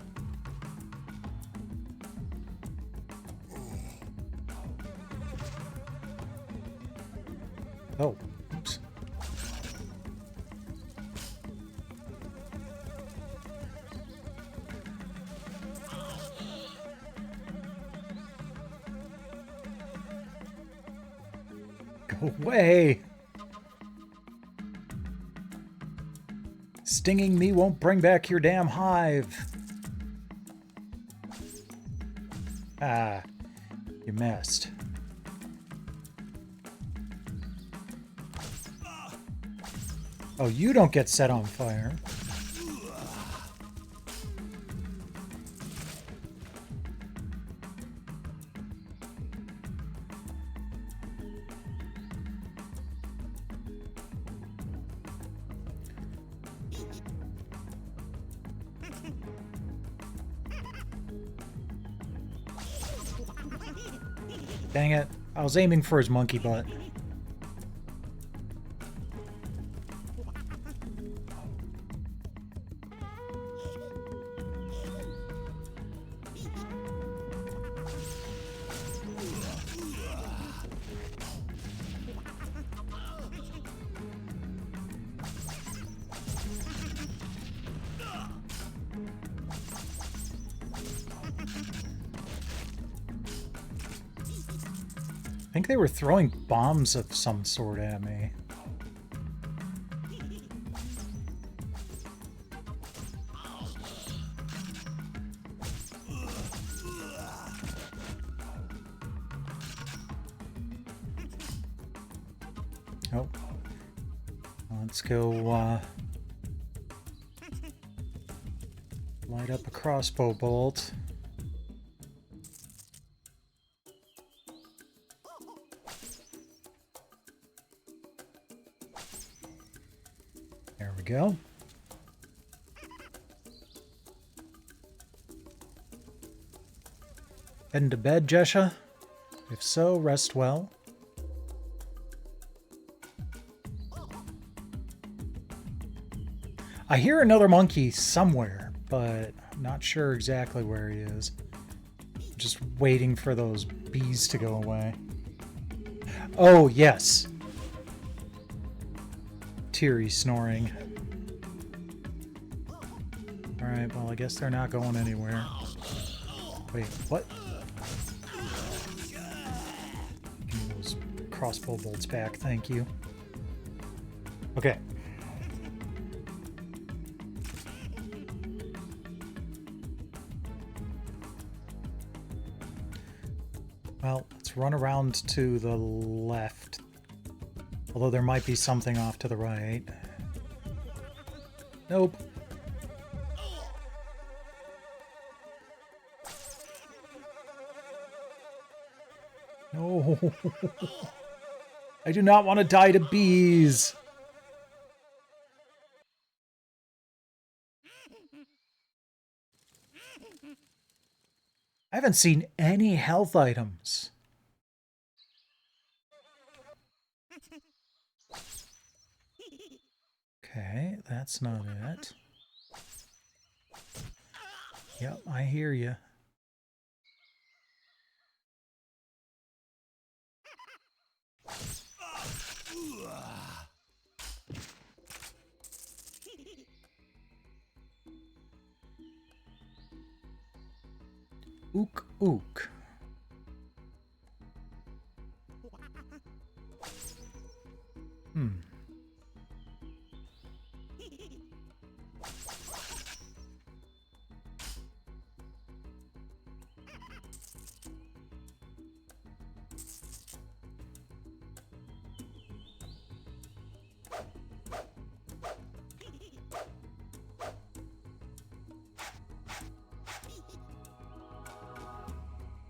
Oh, oops. Go away! Stinging me won't bring back your damn hive. Ah, you missed. Oh, you don't get set on fire. Dang it. I was aiming for his monkey butt. I think they were throwing bombs of some sort at me. Oh. Let's go, light up a crossbow bolt. There we go. Heading to bed, Jesha? If so, rest well. I hear another monkey somewhere, but I'm not sure exactly where he is. Just waiting for those bees to go away. Oh, yes. Teary snoring. Alright, well, I guess they're not going anywhere. Wait, what? Give me those crossbow bolts back, thank you. Okay. Well, let's run around to the left. Although there might be something off to the right. Nope. No. I do not want to die to bees. I haven't seen any health items. Okay, that's not it. Yep, I hear you. Ook, ook.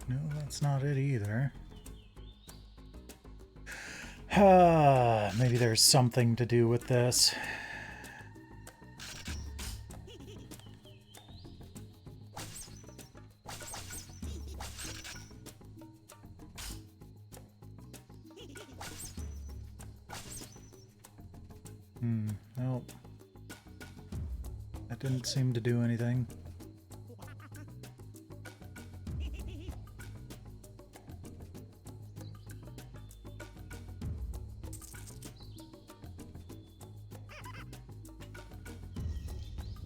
No, that's not it either. Maybe there's something to do with this. Nope. That didn't seem to do anything.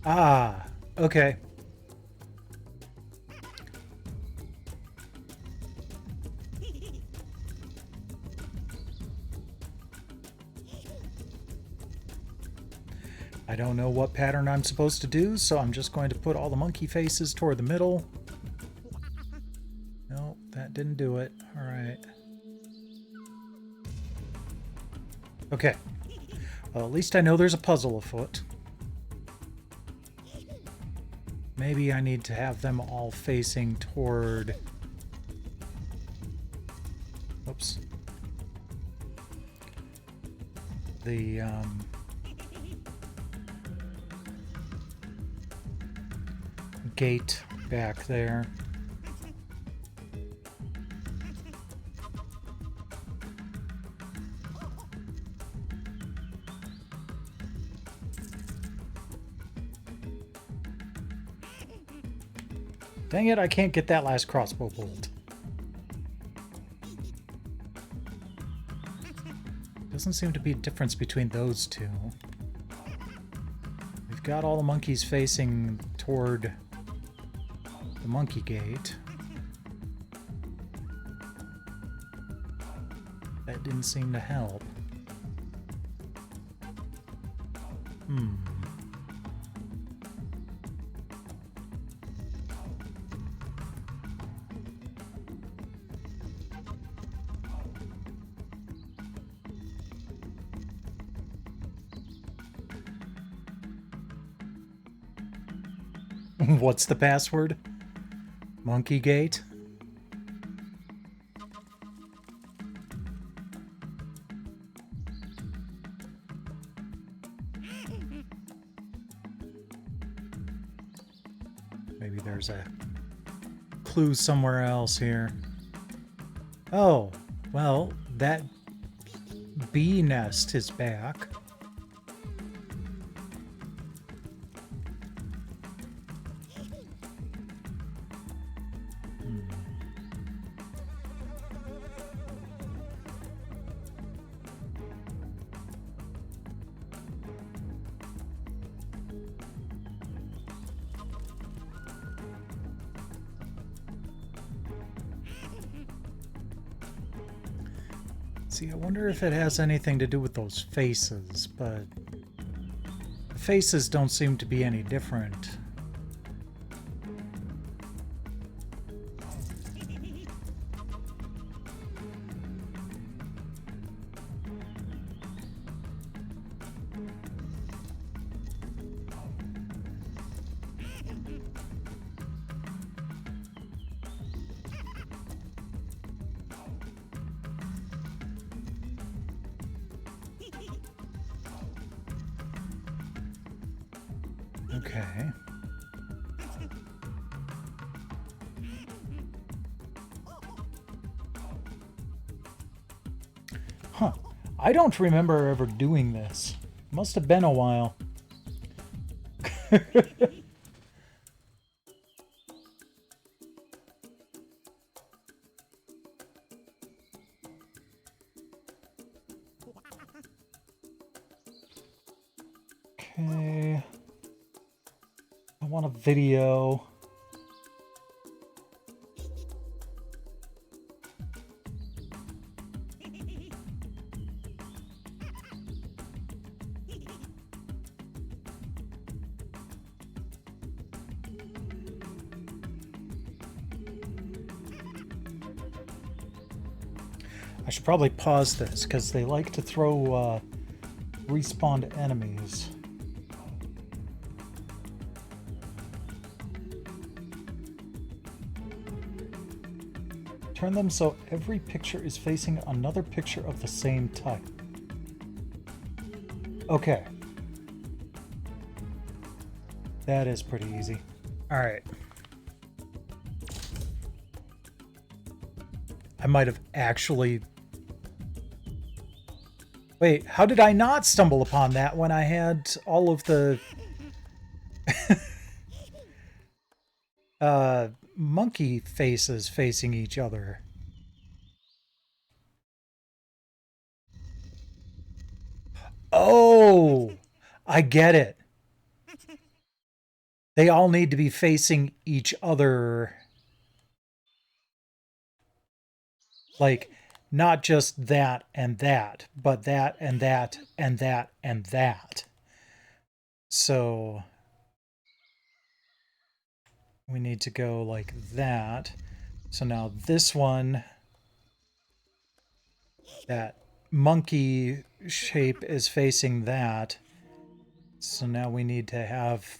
Ah, okay. I don't know what pattern I'm supposed to do, so I'm just going to put all the monkey faces toward the middle. No, that didn't do it. All right. Okay. Well, at least I know there's a puzzle afoot. Maybe I need to have them all facing toward... Oops. The, gate back there. Dang it, I can't get that last crossbow bolt. Doesn't seem to be a difference between those two. We've got all the monkeys facing toward the monkey gate. That didn't seem to help. What's the password? Monkey gate? Maybe there's a clue somewhere else here. Oh, well, that bee nest is back. See, I wonder if it has anything to do with those faces, but the faces don't seem to be any different. Okay. Huh. I don't remember ever doing this. Must have been a while. Okay. I want a video. I should probably pause this because they like to throw respawned enemies. Turn them so every picture is facing another picture of the same type. Okay. That is pretty easy. Alright. I might have actually... Wait, how did I not stumble upon that when I had all of the... monkey faces facing each other? Oh! I get it. They all need to be facing each other. Like, not just that and that, but that and that and that and that. So we need to go like that. So now this one, that monkey shape is facing that. So now we need to have...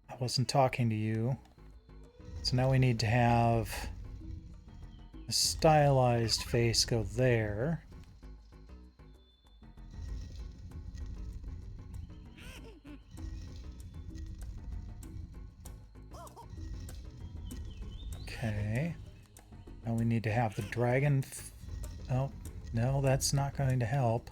I wasn't talking to you. So now we need to have a stylized face go there. Okay. Now we need to have the dragon... Oh, no, that's not going to help.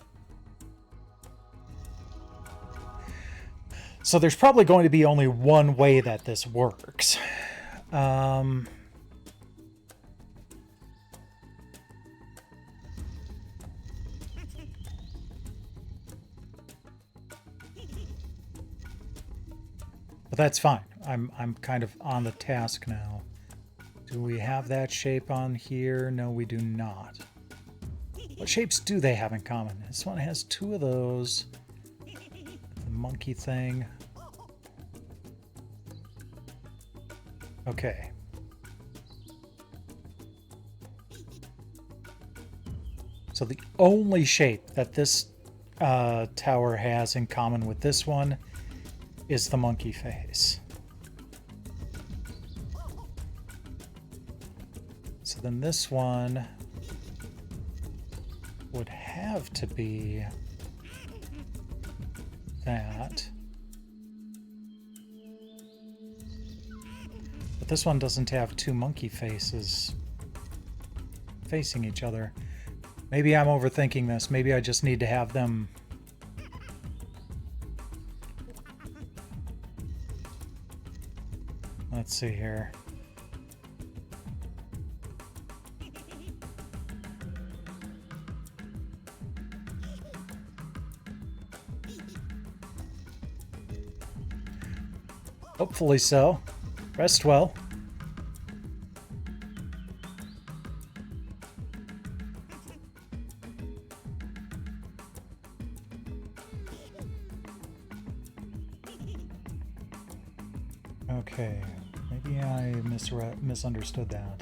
So there's probably going to be only one way that this works. But that's fine. I'm kind of on the task now. Do we have that shape on here? No, we do not. What shapes do they have in common? This one has two of those. The monkey thing. Okay. So the only shape that this tower has in common with this one is the monkey face. So then this one would have to be that. But this one doesn't have two monkey faces facing each other. Maybe I'm overthinking this. Maybe I just need to have them... Let's see here. Hopefully so. Rest well. Okay, maybe I misunderstood that.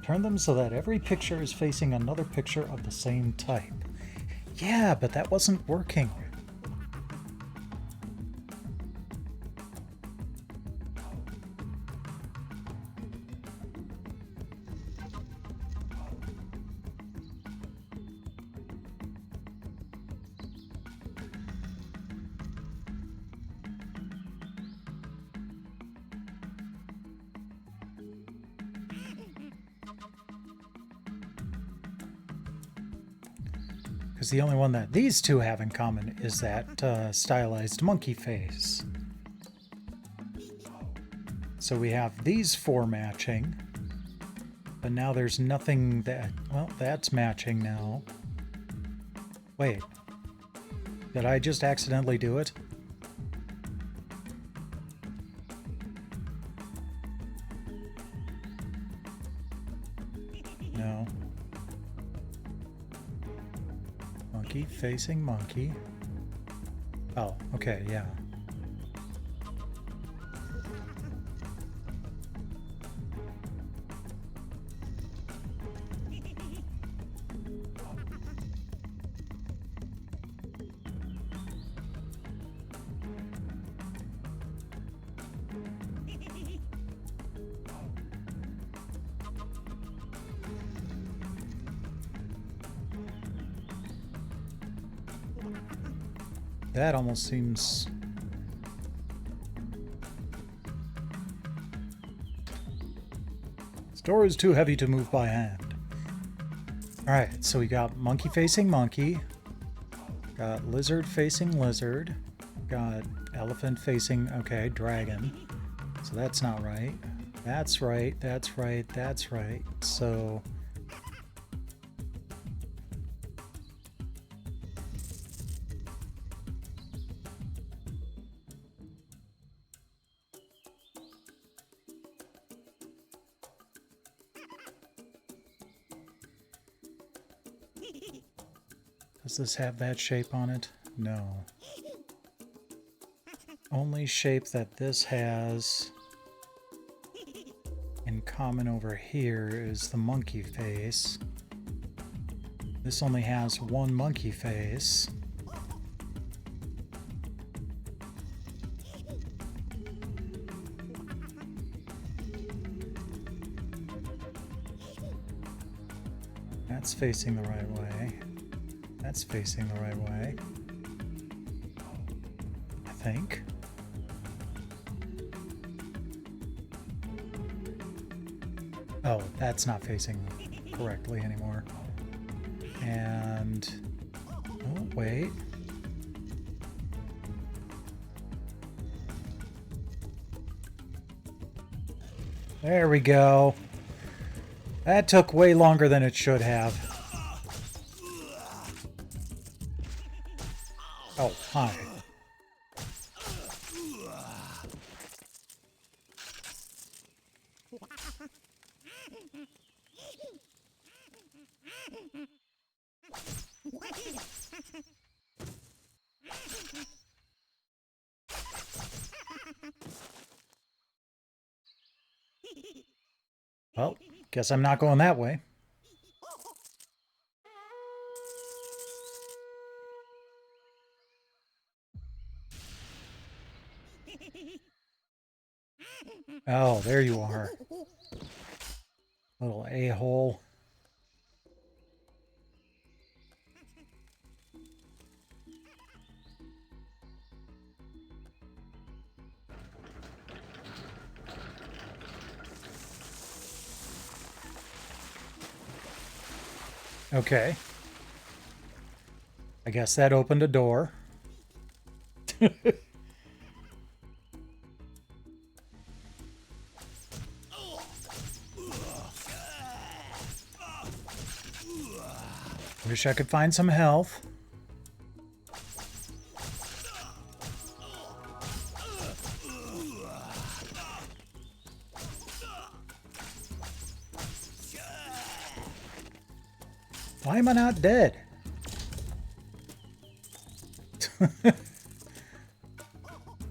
Turn them so that every picture is facing another picture of the same type. Yeah, but that wasn't working. Because the only one that these two have in common is that stylized monkey face. So we have these four matching. But now there's nothing that... Well, that's matching now. Wait. Did I just accidentally do it? No. Monkey facing monkey. Oh, okay, yeah. That almost seems... This door is too heavy to move by hand. Alright, so we got monkey facing monkey. Got lizard facing lizard. Got elephant facing, okay, dragon. So that's not right. That's right, that's right, that's right. So... Does this have that shape on it? No. Only shape that this has in common over here is the monkey face. This only has one monkey face. That's facing the right way. That's facing the right way. I think. Oh, that's not facing correctly anymore. And... oh, wait. There we go. That took way longer than it should have. Oh, hi. Well, guess I'm not going that way. Oh, there you are. Little a-hole. Okay. I guess that opened a door. Wish I could find some health. Why am I not dead?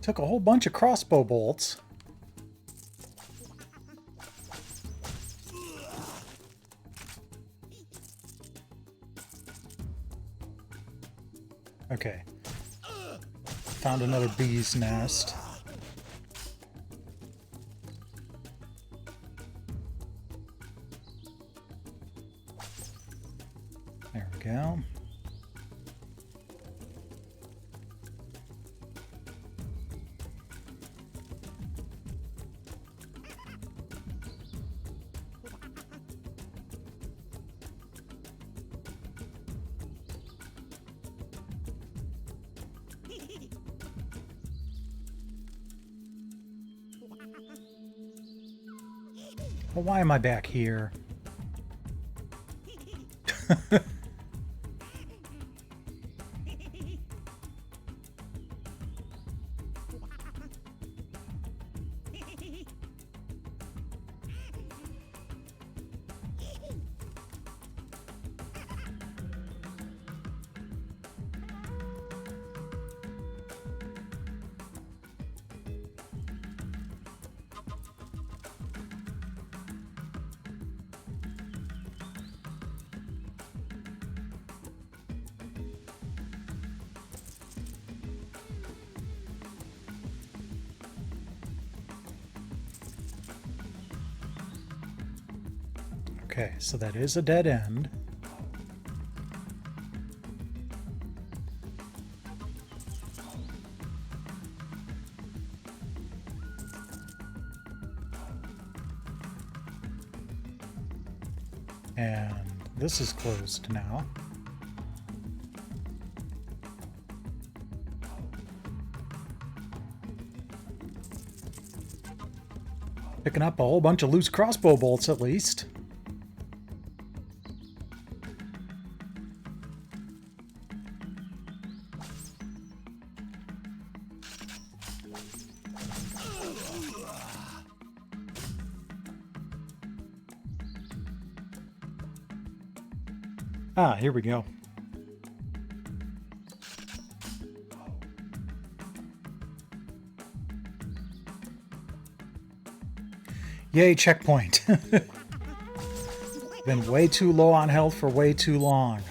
Took a whole bunch of crossbow bolts. Okay. Found another bee's nest. There we go. Well, why am I back here? Okay, so that is a dead end. And this is closed now. Picking up a whole bunch of loose crossbow bolts at least. Ah, here we go. Yay, checkpoint. Been way too low on health for way too long.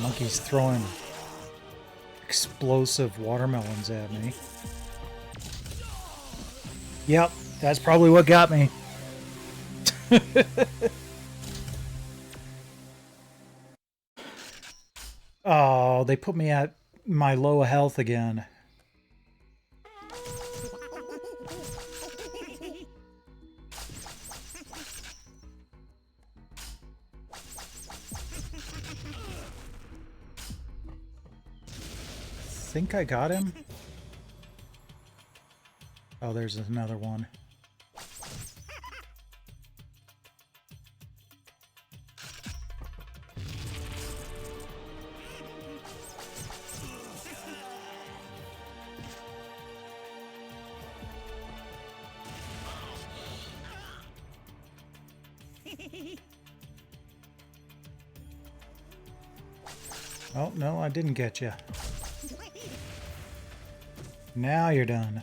Monkey's throwing explosive watermelons at me. Yep, that's probably what got me. Oh, they put me at my low health again. Think I got him? Oh, there's another one. Oh, no, I didn't get you. Now you're done.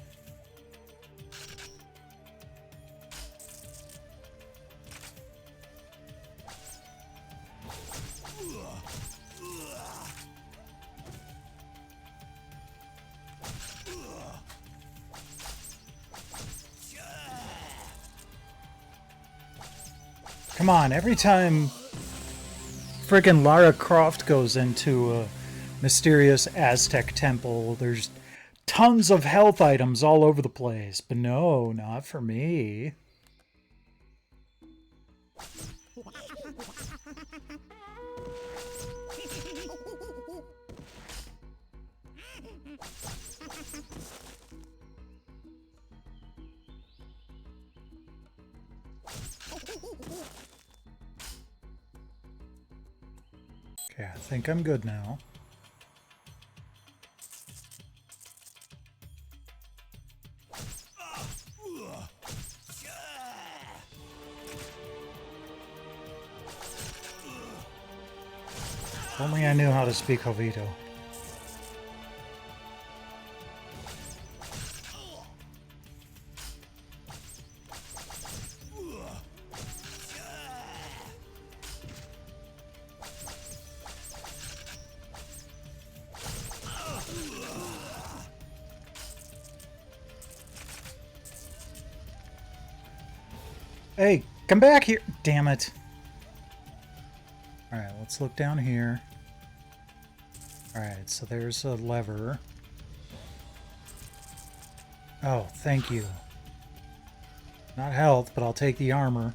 Come on, every time friggin' Lara Croft goes into a mysterious Aztec temple, there's tons of health items all over the place. But no, not for me. Okay, I think I'm good now. If only I knew how to speak Jovito. Hey, come back here! Damn it. Alright, let's look down here. Alright, so there's a lever. Oh, thank you. Not health, but I'll take the armor.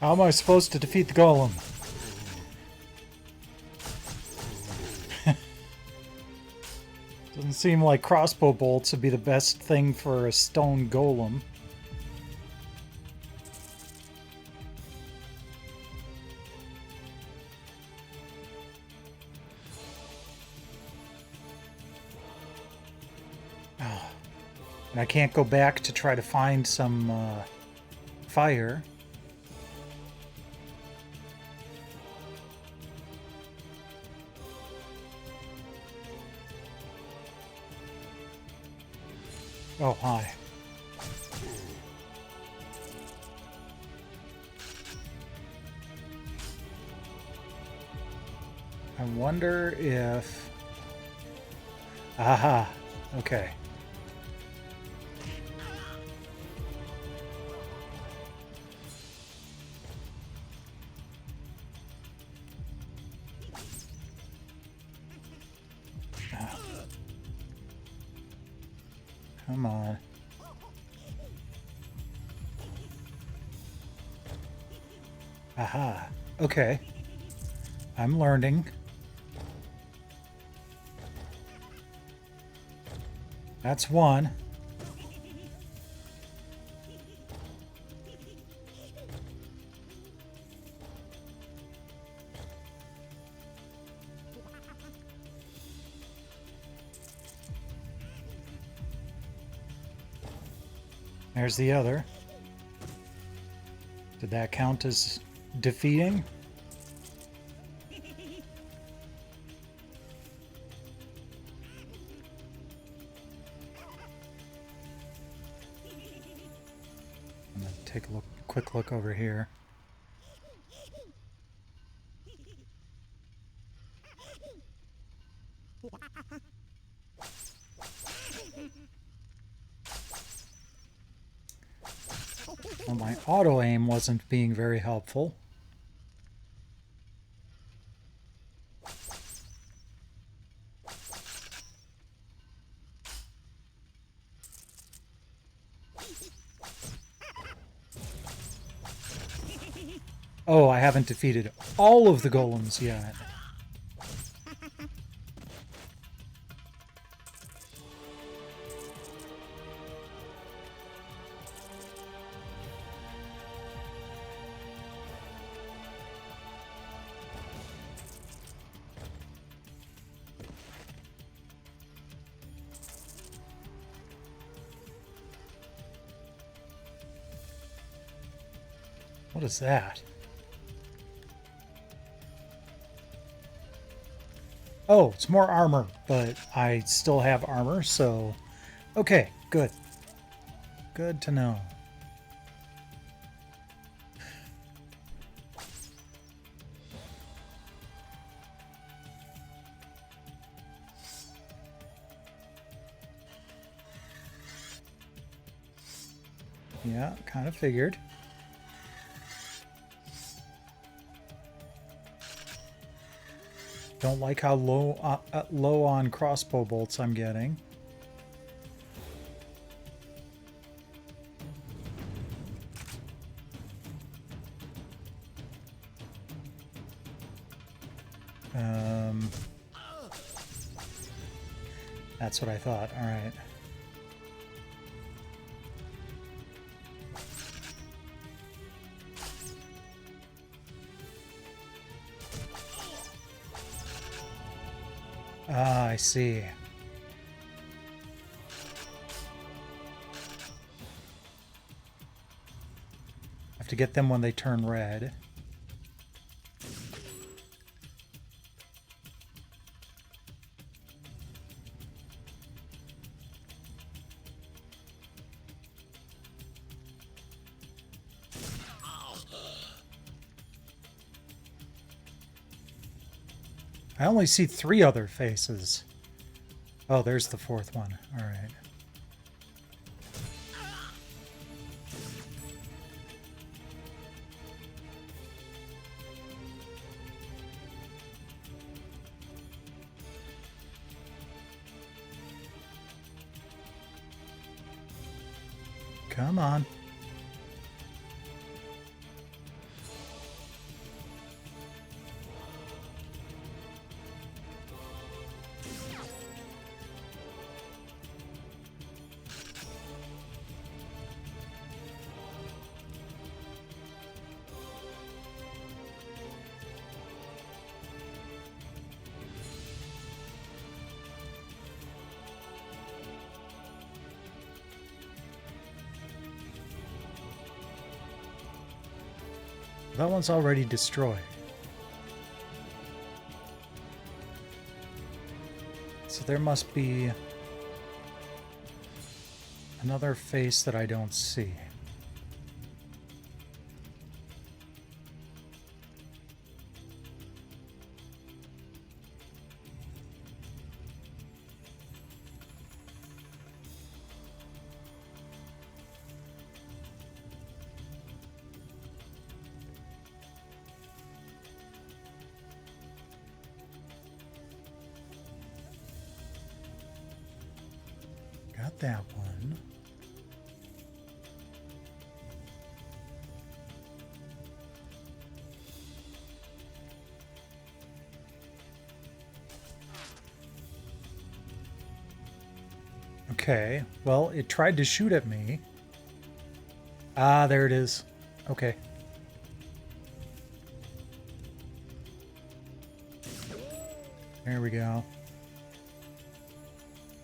How am I supposed to defeat the golem? Doesn't seem like crossbow bolts would be the best thing for a stone golem. And I can't go back to try to find some fire. Oh, hi. I wonder if... Aha! Okay. Come on. Aha. Okay. I'm learning. That's one. There's the other. Did that count as defeating? I'm gonna take a quick look over here. Well, my auto aim wasn't being very helpful. Oh, I haven't defeated all of the golems yet. What is that? Oh, it's more armor, but I still have armor, so... Okay, good. Good to know. Yeah, kind of figured. Don't like how low on crossbow bolts I'm getting. That's what I thought. All right. Ah, I see. Have to get them when they turn red. I only see 3 other faces. Oh, there's the 4th one. All right. Come on. That one's already destroyed. So there must be another face that I don't see. Got that one. Okay, well, it tried to shoot at me. Ah, there it is. Okay. There we go.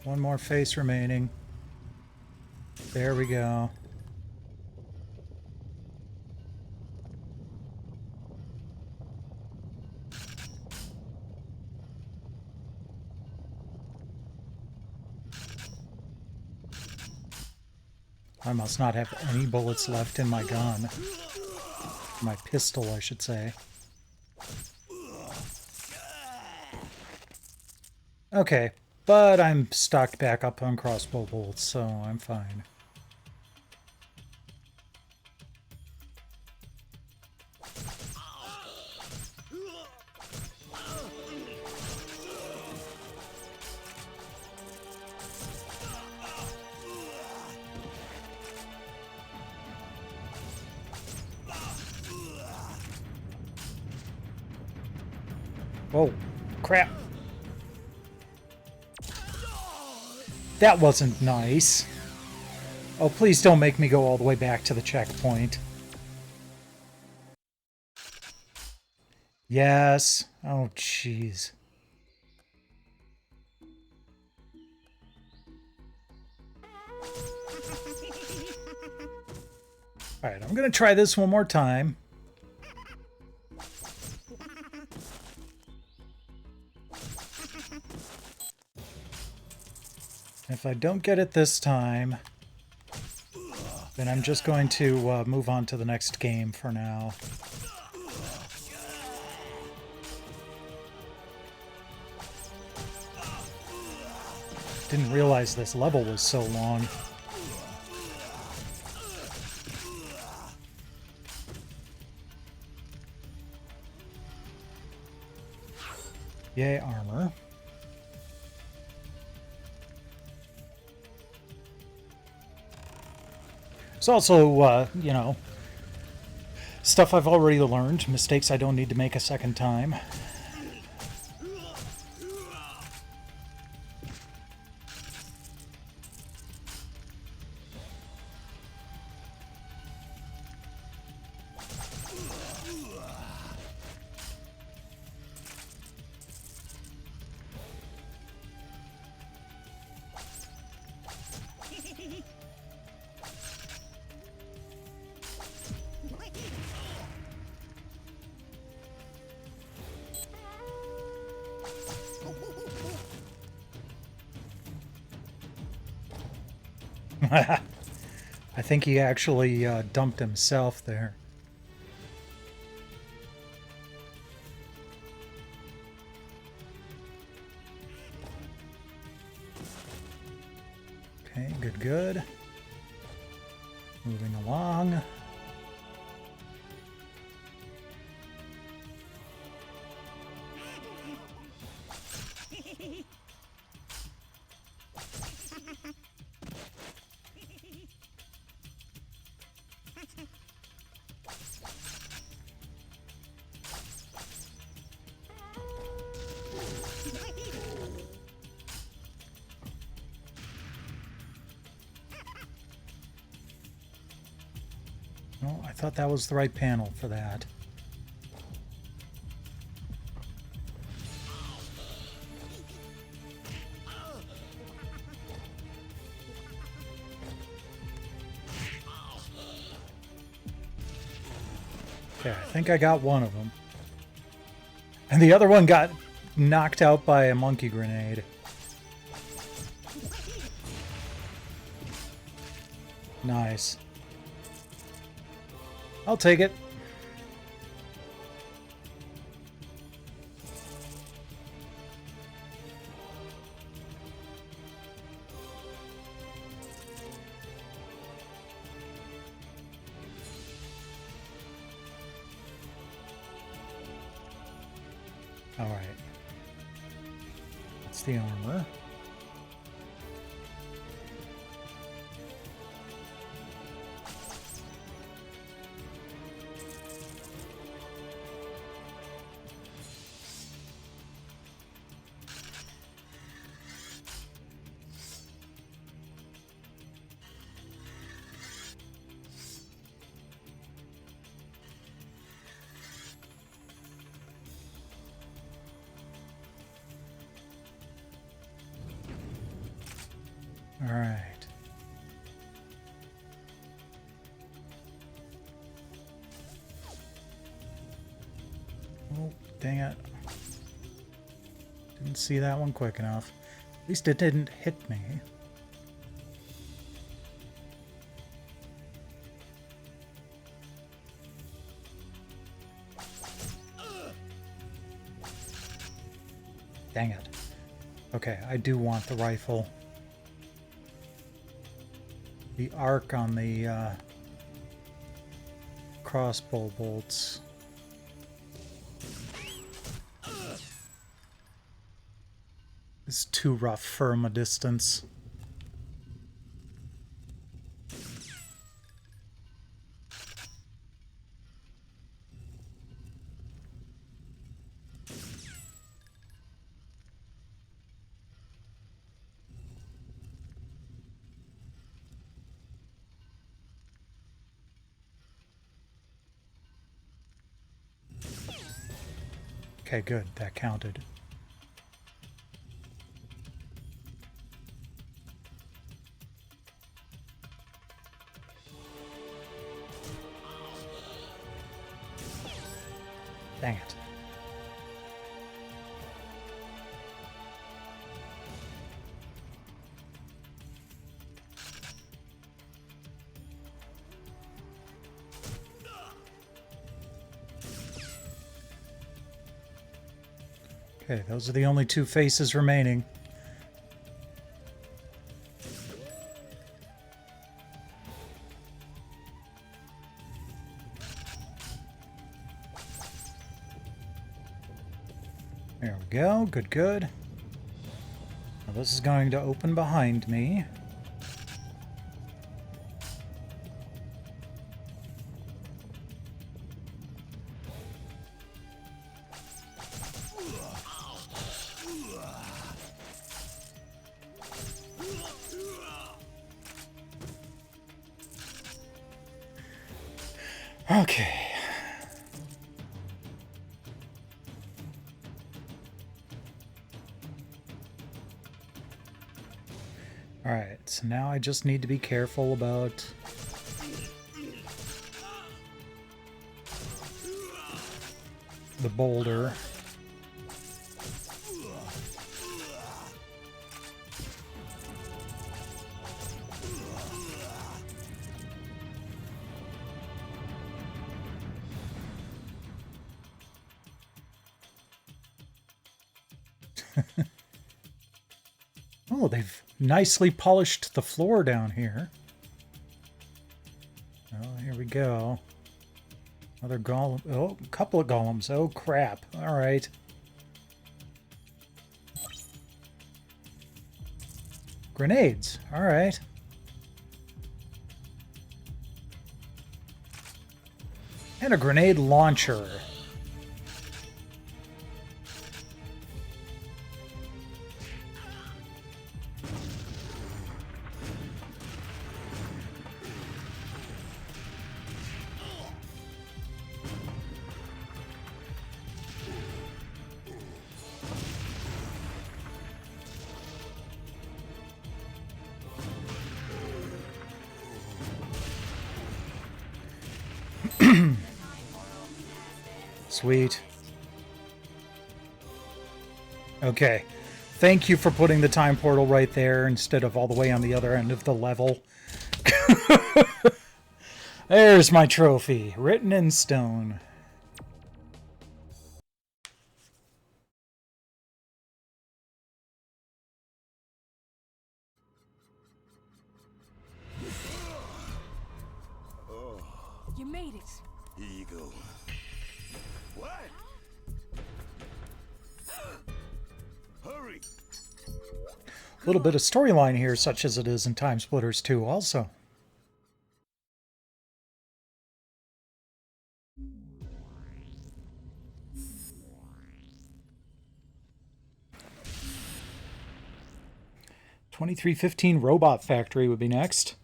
One more face remaining. There we go. I must not have any bullets left in my gun. My pistol, I should say. Okay, but I'm stocked back up on crossbow bolts, so I'm fine. Whoa, crap. That wasn't nice. Oh, please don't make me go all the way back to the checkpoint. Yes. Oh, jeez. Alright, I'm gonna try this one more time. If I don't get it this time, then I'm just going to move on to the next game for now. Didn't realize this level was so long. Yay, armor. It's also, you know, stuff I've already learned, mistakes I don't need to make a second time. I think he actually dumped himself there. Okay, good, good. Moving along. Oh, I thought that was the right panel for that. Okay, I think I got one of them. And the other one got knocked out by a monkey grenade. Nice. I'll take it. All right. That's the armor. All right. Oh, dang it. Didn't see that one quick enough. At least it didn't hit me. Dang it. Okay, I do want the rifle. The arc on the crossbow bolts. Is too rough from a distance. Okay, good. That counted. Dang it. Okay, those are the only two faces remaining. There we go. Good, good. Now this is going to open behind me. Okay. Alright, so now I just need to be careful about the boulder. Oh, they've nicely polished the floor down here. Oh, here we go. Another golem. Oh, a couple of golems. Oh, crap. All right. Grenades. All right. And a grenade launcher. Sweet. Okay. Thank you for putting the time portal right there instead of all the way on the other end of the level. There's my trophy, written in stone. You made it. Here you go. What? Hurry! A little bit of storyline here, such as it is in Time Splitters 2 also. $2315 Robot Factory would be next.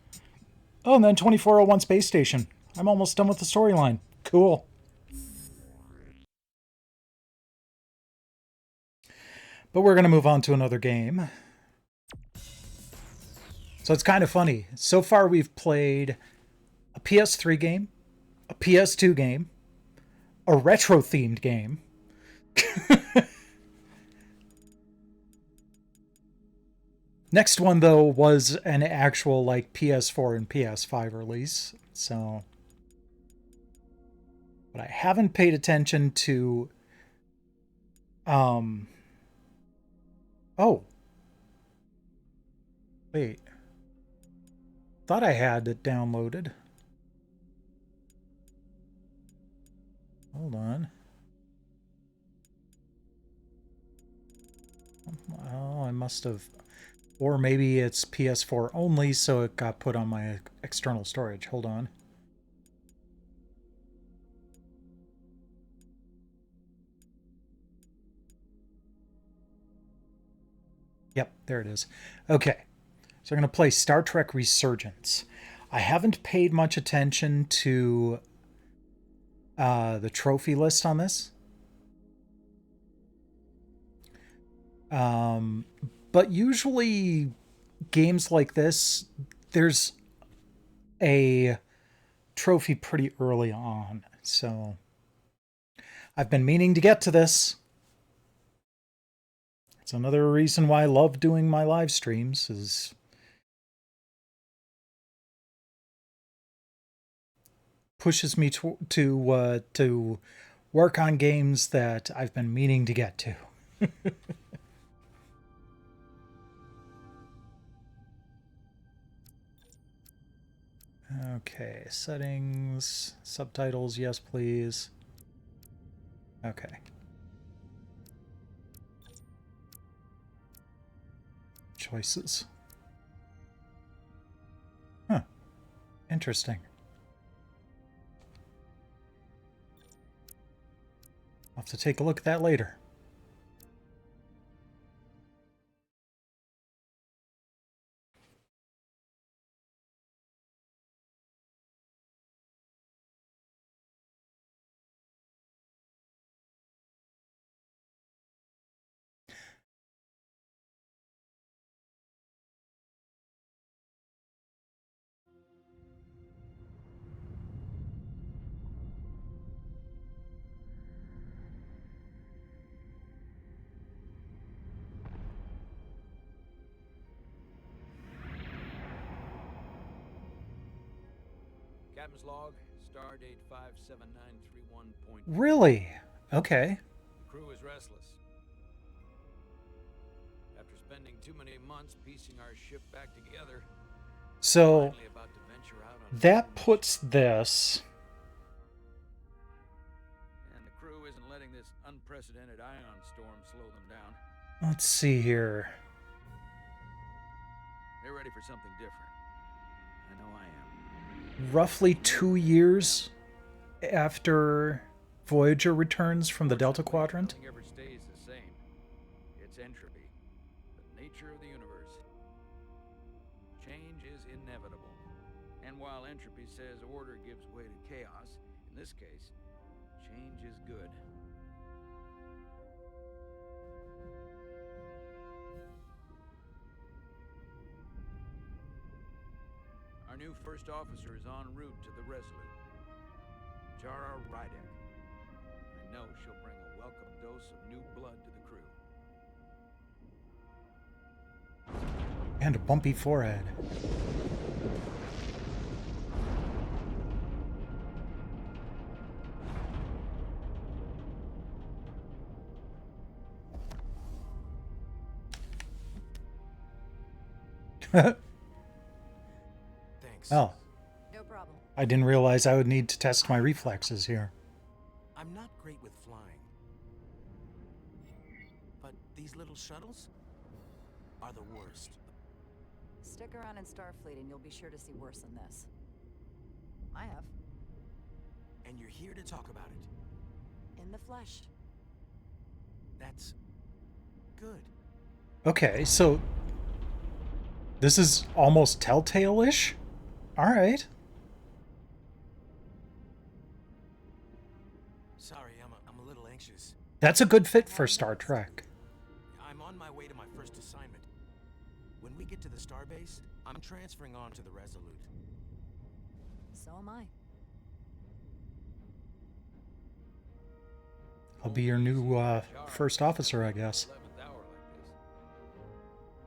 Oh, and then 2401 Space Station. I'm almost done with the storyline. Cool. But we're going to move on to another game. So it's kind of funny. So far we've played a PS3 game, a PS2 game, a retro-themed game. Next one, though, was an actual, like, PS4 and PS5 release, so... But I haven't paid attention to... Oh. Wait. Thought I had it downloaded. Hold on. Oh, I must have... Or maybe it's PS4 only, so it got put on my external storage. Hold on. Yep, there it is. Okay, so I'm going to play Star Trek Resurgence. I haven't paid much attention to the trophy list on this. But usually games like this, there's a trophy pretty early on. So I've been meaning to get to this. It's another reason why I love doing my live streams, is pushes me to work on games that I've been meaning to get to. Okay, settings, subtitles, yes please. Okay. Choices. Huh. Interesting. I'll have to take a look at that later. Captain's log, stardate 57931. Really? Okay. Crew is restless. After spending too many months piecing our ship back together, So finally about to venture out on that puts this... and the crew isn't letting this unprecedented ion storm slow them down. Let's see here. They're ready for something different. I know I am. Roughly 2 years after Voyager returns from the Delta Quadrant. Nothing ever stays the same. It's entropy, the nature of the universe. Change is inevitable. And while entropy says order gives way to chaos, in this case, change is good. Our new first officer is en route to the Resolute. Jara Rydek. I know she'll bring a welcome dose of new blood to the crew. And a bumpy forehead. Thanks. Oh, No problem. I didn't realize I would need to test my reflexes here. I'm not great with flying. But these little shuttles are the worst. Stick around in Starfleet and you'll be sure to see worse than this. I have. And you're here to talk about it. In the flesh. That's good. Okay, so this is almost Telltale-ish? Alright. Sorry, I'm a little anxious. That's a good fit for Star Trek. I'm on my way to my first assignment. When we get to the starbase, I'm transferring on to the Resolute. So am I. I'll be your new first officer, I guess. 11th hour like this.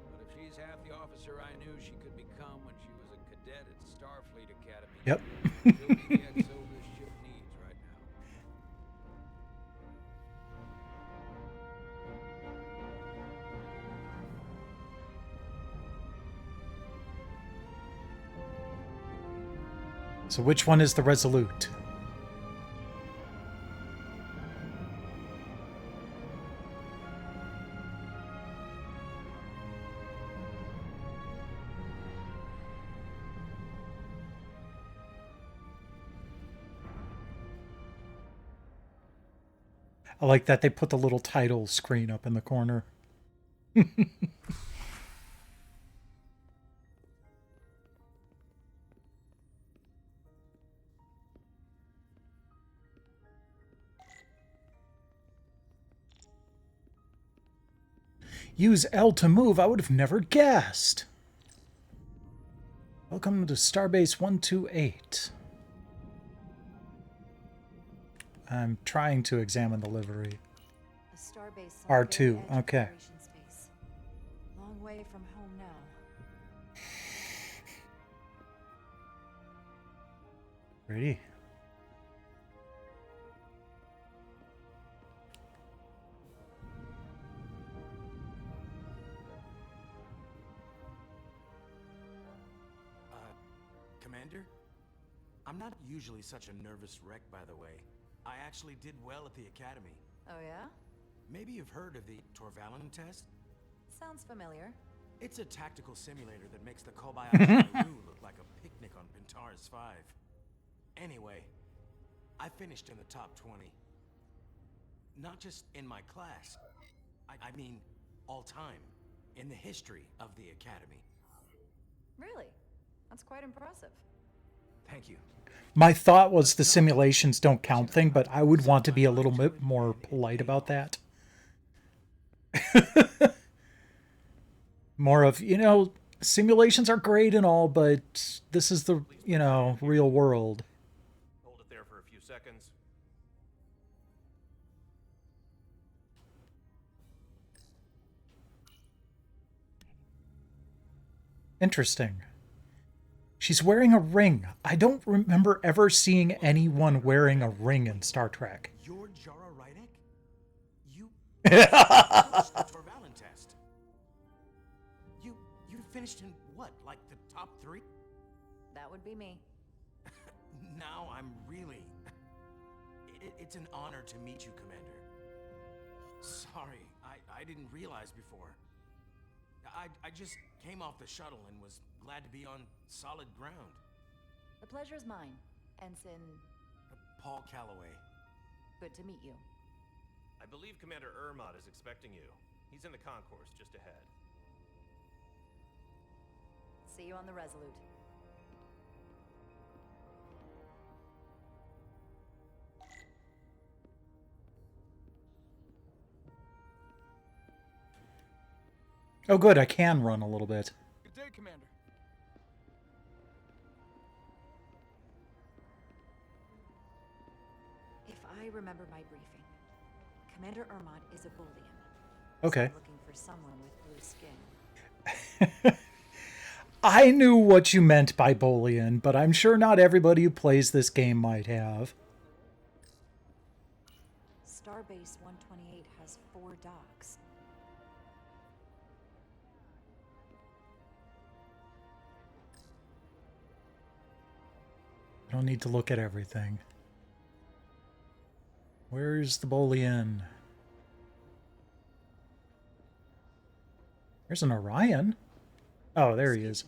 But if she's half the officer I knew she could become when she was a cadet at Starfleet Academy, Yep. she'll be the XO this ship needs right now. So which one is the Resolute? I like that they put the little title screen up in the corner. Use L to move. I would have never guessed. Welcome to Starbase 128. I'm trying to examine the livery. A starbase R2, okay. Space. Long way from home now. Ready? Commander? I'm not usually such a nervous wreck, by the way. I actually did well at the Academy. Oh yeah? Maybe you've heard of the Torvalin test? Sounds familiar. It's a tactical simulator that makes the Kobayashi Maru look like a picnic on Pintaris 5. Anyway, I finished in the top 20. Not just in my class. I mean, all time. In the history of the Academy. Really? That's quite impressive. Thank you. My thought was the simulations don't count thing, but I would want to be a little bit more polite about that. More of, simulations are great and all, but this is the, real world. Hold it there for a few seconds. Interesting. She's wearing a ring. I don't remember ever seeing anyone wearing a ring in Star Trek. You're Jara Rydek? You finished the Torvalin test. You finished in what, like the top 3? That would be me. Now I'm really... It's an honor to meet you, Commander. Sorry, I didn't realize before. I just came off the shuttle and was glad to be on solid ground. The pleasure is mine, Ensign. Paul Calloway. Good to meet you. I believe Commander Ermot is expecting you. He's in the concourse just ahead. See you on the Resolute. Oh, good. I can run a little bit. Good day, Commander. If I remember my briefing, Commander Ermont is a Bolian. Okay. So I'm looking for someone with blue skin. I knew what you meant by Bolian, but I'm sure not everybody who plays this game might have. Starbase 128 has 4 docks. I don't need to look at everything. Where's the Bolian? There's an Orion. Oh, there he is.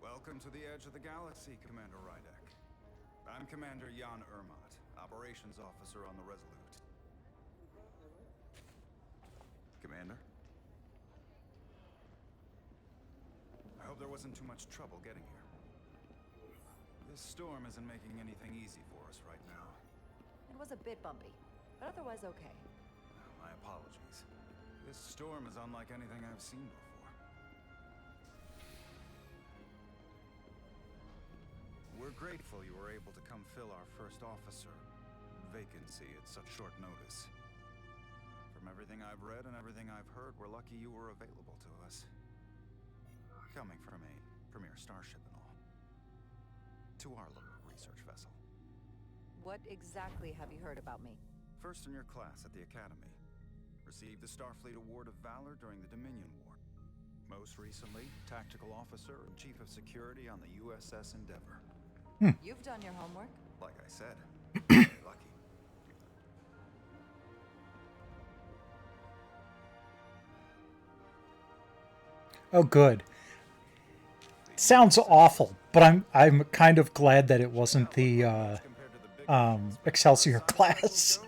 Welcome to the edge of the galaxy, Commander Rydek. I'm Commander Jan Ermont, Operations Officer on the Resolute. Commander? I hope there wasn't too much trouble getting here. This storm isn't making anything easy for us right now. It was a bit bumpy, but otherwise okay. My apologies. This storm is unlike anything I've seen before. We're grateful you were able to come fill our first officer vacancy at such short notice. From everything I've read and everything I've heard, we're lucky you were available to us. Coming from a premier starship and all. To our little research vessel. What exactly have you heard about me? First in your class at the Academy. Received the Starfleet Award of Valor during the Dominion War. Most recently, Tactical Officer and Chief of Security on the USS Endeavor. You've done your homework. Like I said, very lucky. Oh, good. Sounds awful, but I'm kind of glad that it wasn't the Excelsior class.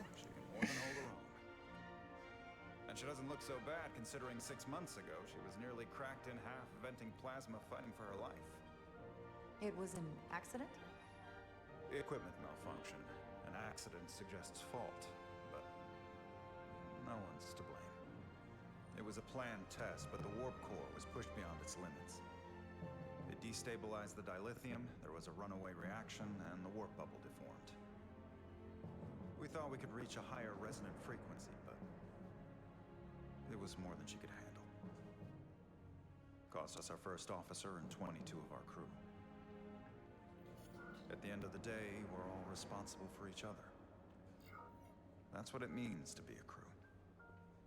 And she doesn't look so bad considering 6 months ago she was nearly cracked in half, venting plasma, fighting for her life. It was an accident? Equipment malfunction. An accident suggests fault, but no one's to blame. It was a planned test, but the warp core was pushed beyond its limits. It destabilized the dilithium, there was a runaway reaction, and the warp bubble deformed. We thought we could reach a higher resonant frequency, but it was more than she could handle. Cost us our first officer and 22 of our crew. At the end of the day, we're all responsible for each other. That's what it means to be a crew.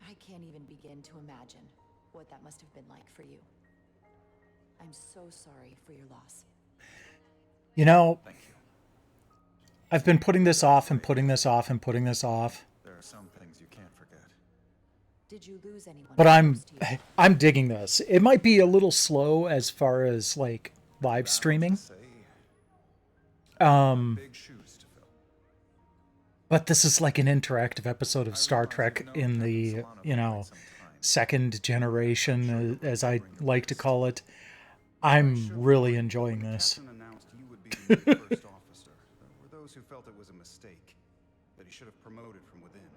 I can't even begin to imagine what that must have been like for you. I'm so sorry for your loss. You know, Thank you. I've been putting this off and putting this off and putting this off. There are some things you can't forget. Did you lose anyone? But close to you? I'm digging this. It might be a little slow as far as like live streaming. Big shoes to fill. But this is like an interactive episode of Star Trek in the, second generation, as I like to call it. I'm really enjoying this. The captain announced you would be the new first officer. There were those who felt it was a mistake, that he should have promoted from within.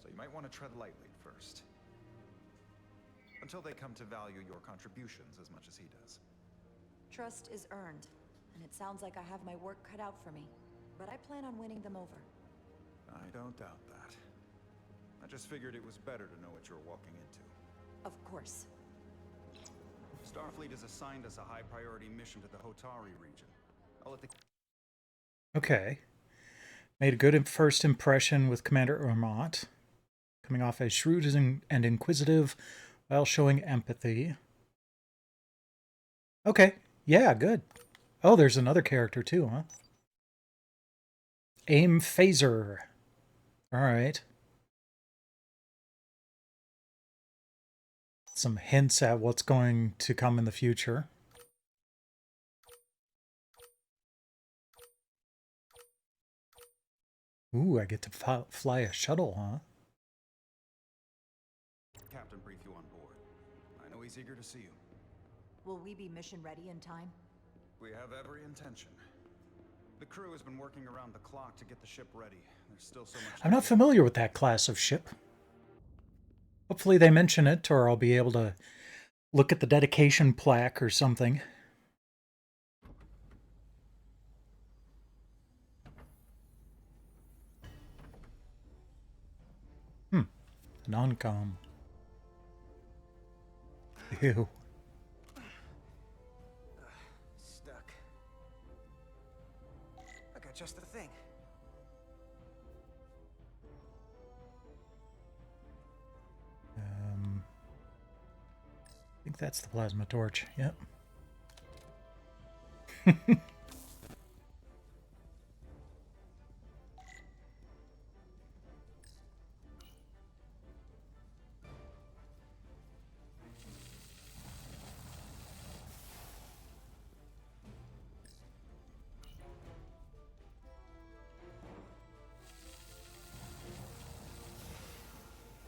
So you might want to tread lightly at first. Until they come to value your contributions as much as he does. Trust is earned, and it sounds like I have my work cut out for me. But I plan on winning them over. I don't doubt that. I just figured it was better to know what you're walking into. Of course. Starfleet has assigned us a high-priority mission to the Hotari region. I'll let the... Okay. Made a good first impression with Commander Ermont, coming off as shrewd and inquisitive while showing empathy. Okay. Yeah, good. Oh, there's another character too, huh? Aim Phaser. All right. Some hints at what's going to come in the future. Ooh, I get to fly a shuttle, huh? Captain brief you on board. I know he's eager to see you. Will we be mission ready in time? We have every intention. The crew has been working around the clock to get the ship ready. There's still so much... I'm not familiar with that class of ship. Hopefully they mention it, or I'll be able to look at the dedication plaque or something. Non-com. Ew. Stuck. I got just the thing. I think that's the plasma torch. Yep.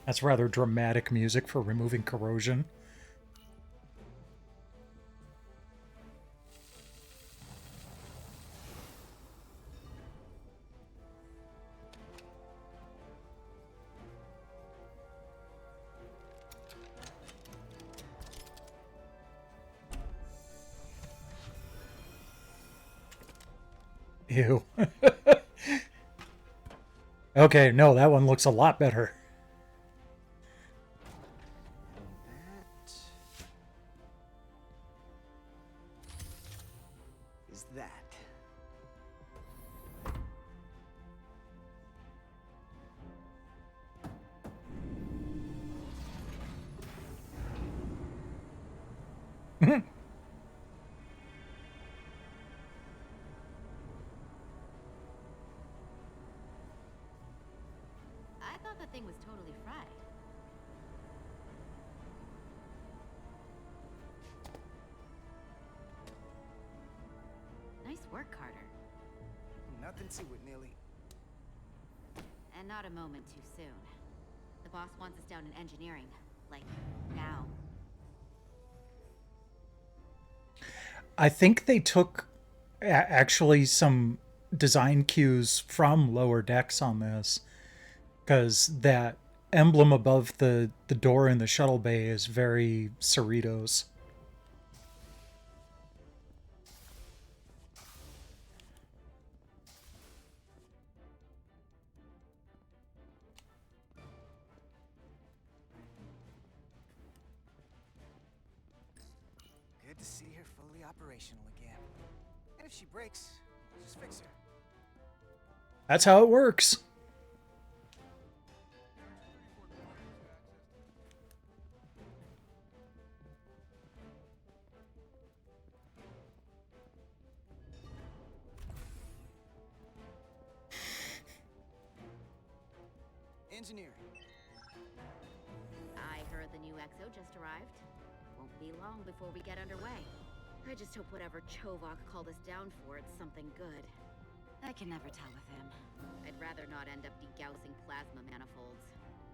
That's rather dramatic music for removing corrosion. Ew. Okay, no, that one looks a lot better. That is that. I thought the thing was totally fried. Nice work, Carter. Nothing to it, Neely. And not a moment too soon. The boss wants us down in engineering. Like, now. I think they took actually some design cues from Lower Decks on this, because that emblem above the door in the shuttle bay is very Cerritos. Good to see her fully operational again. And if she breaks, we'll just fix her. That's how it works. Engineering. I heard the new XO just arrived. Won't be long before we get underway. I just hope whatever Chovok called us down for, it's something good. I can never tell with him. I'd rather not end up degaussing plasma manifolds.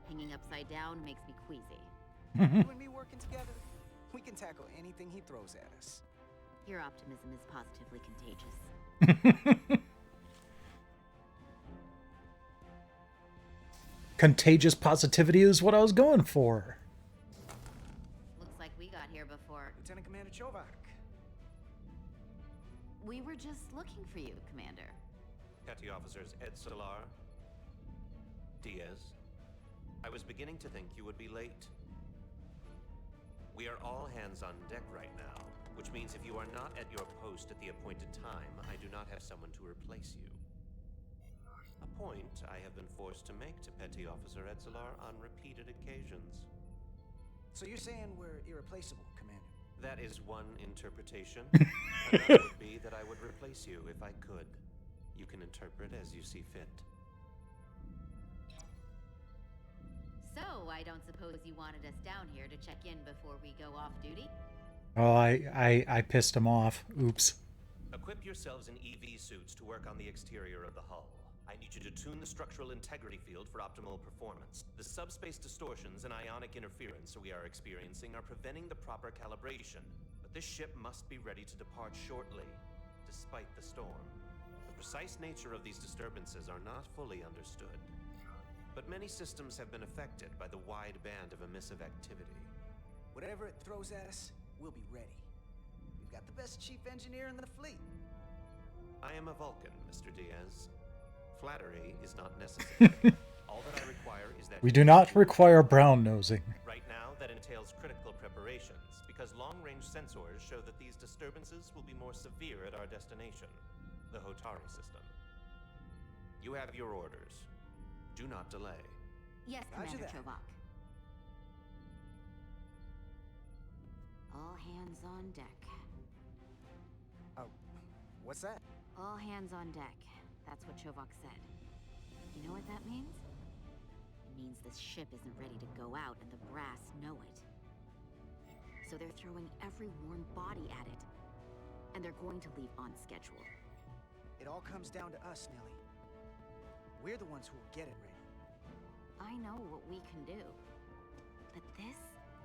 Hanging upside down makes me queasy. You and me working together, we can tackle anything he throws at us. Your optimism is positively contagious. Contagious positivity is what I was going for. Looks like we got here before. Lieutenant Commander Chovak. We were just looking for you, Commander. Petty Officers Ed Solar, Diaz. I was beginning to think you would be late. We are all hands on deck right now, which means if you are not at your post at the appointed time, I do not have someone to replace you. A point I have been forced to make to Petty Officer Edzelar on repeated occasions. So you're saying we're irreplaceable, Commander? That is one interpretation. Another would be that I would replace you if I could. You can interpret as you see fit. So, I don't suppose you wanted us down here to check in before we go off duty? Oh, I pissed him off. Oops. Equip yourselves in EV suits to work on the exterior of the hull. I need you to tune the structural integrity field for optimal performance. The subspace distortions and ionic interference we are experiencing are preventing the proper calibration. But this ship must be ready to depart shortly, despite the storm. The precise nature of these disturbances are not fully understood. But many systems have been affected by the wide band of emissive activity. Whatever it throws at us, we'll be ready. We've got the best chief engineer in the fleet. I am a Vulcan, Mr. Diaz. Flattery is not necessary. All that I require is that We do not require brown nosing. Right now, that entails critical preparations, because long-range sensors show that these disturbances will be more severe at our destination, the Hotari system. You have your orders. Do not delay. Yes, Roger Commander that. Chovak. All hands on deck. Oh, what's that? All hands on deck. That's what Chovak said. You know what that means? It means this ship isn't ready to go out and the brass know it. So they're throwing every warm body at it. And they're going to leave on schedule. It all comes down to us, Nelly. We're the ones who will get it ready. I know what we can do. But this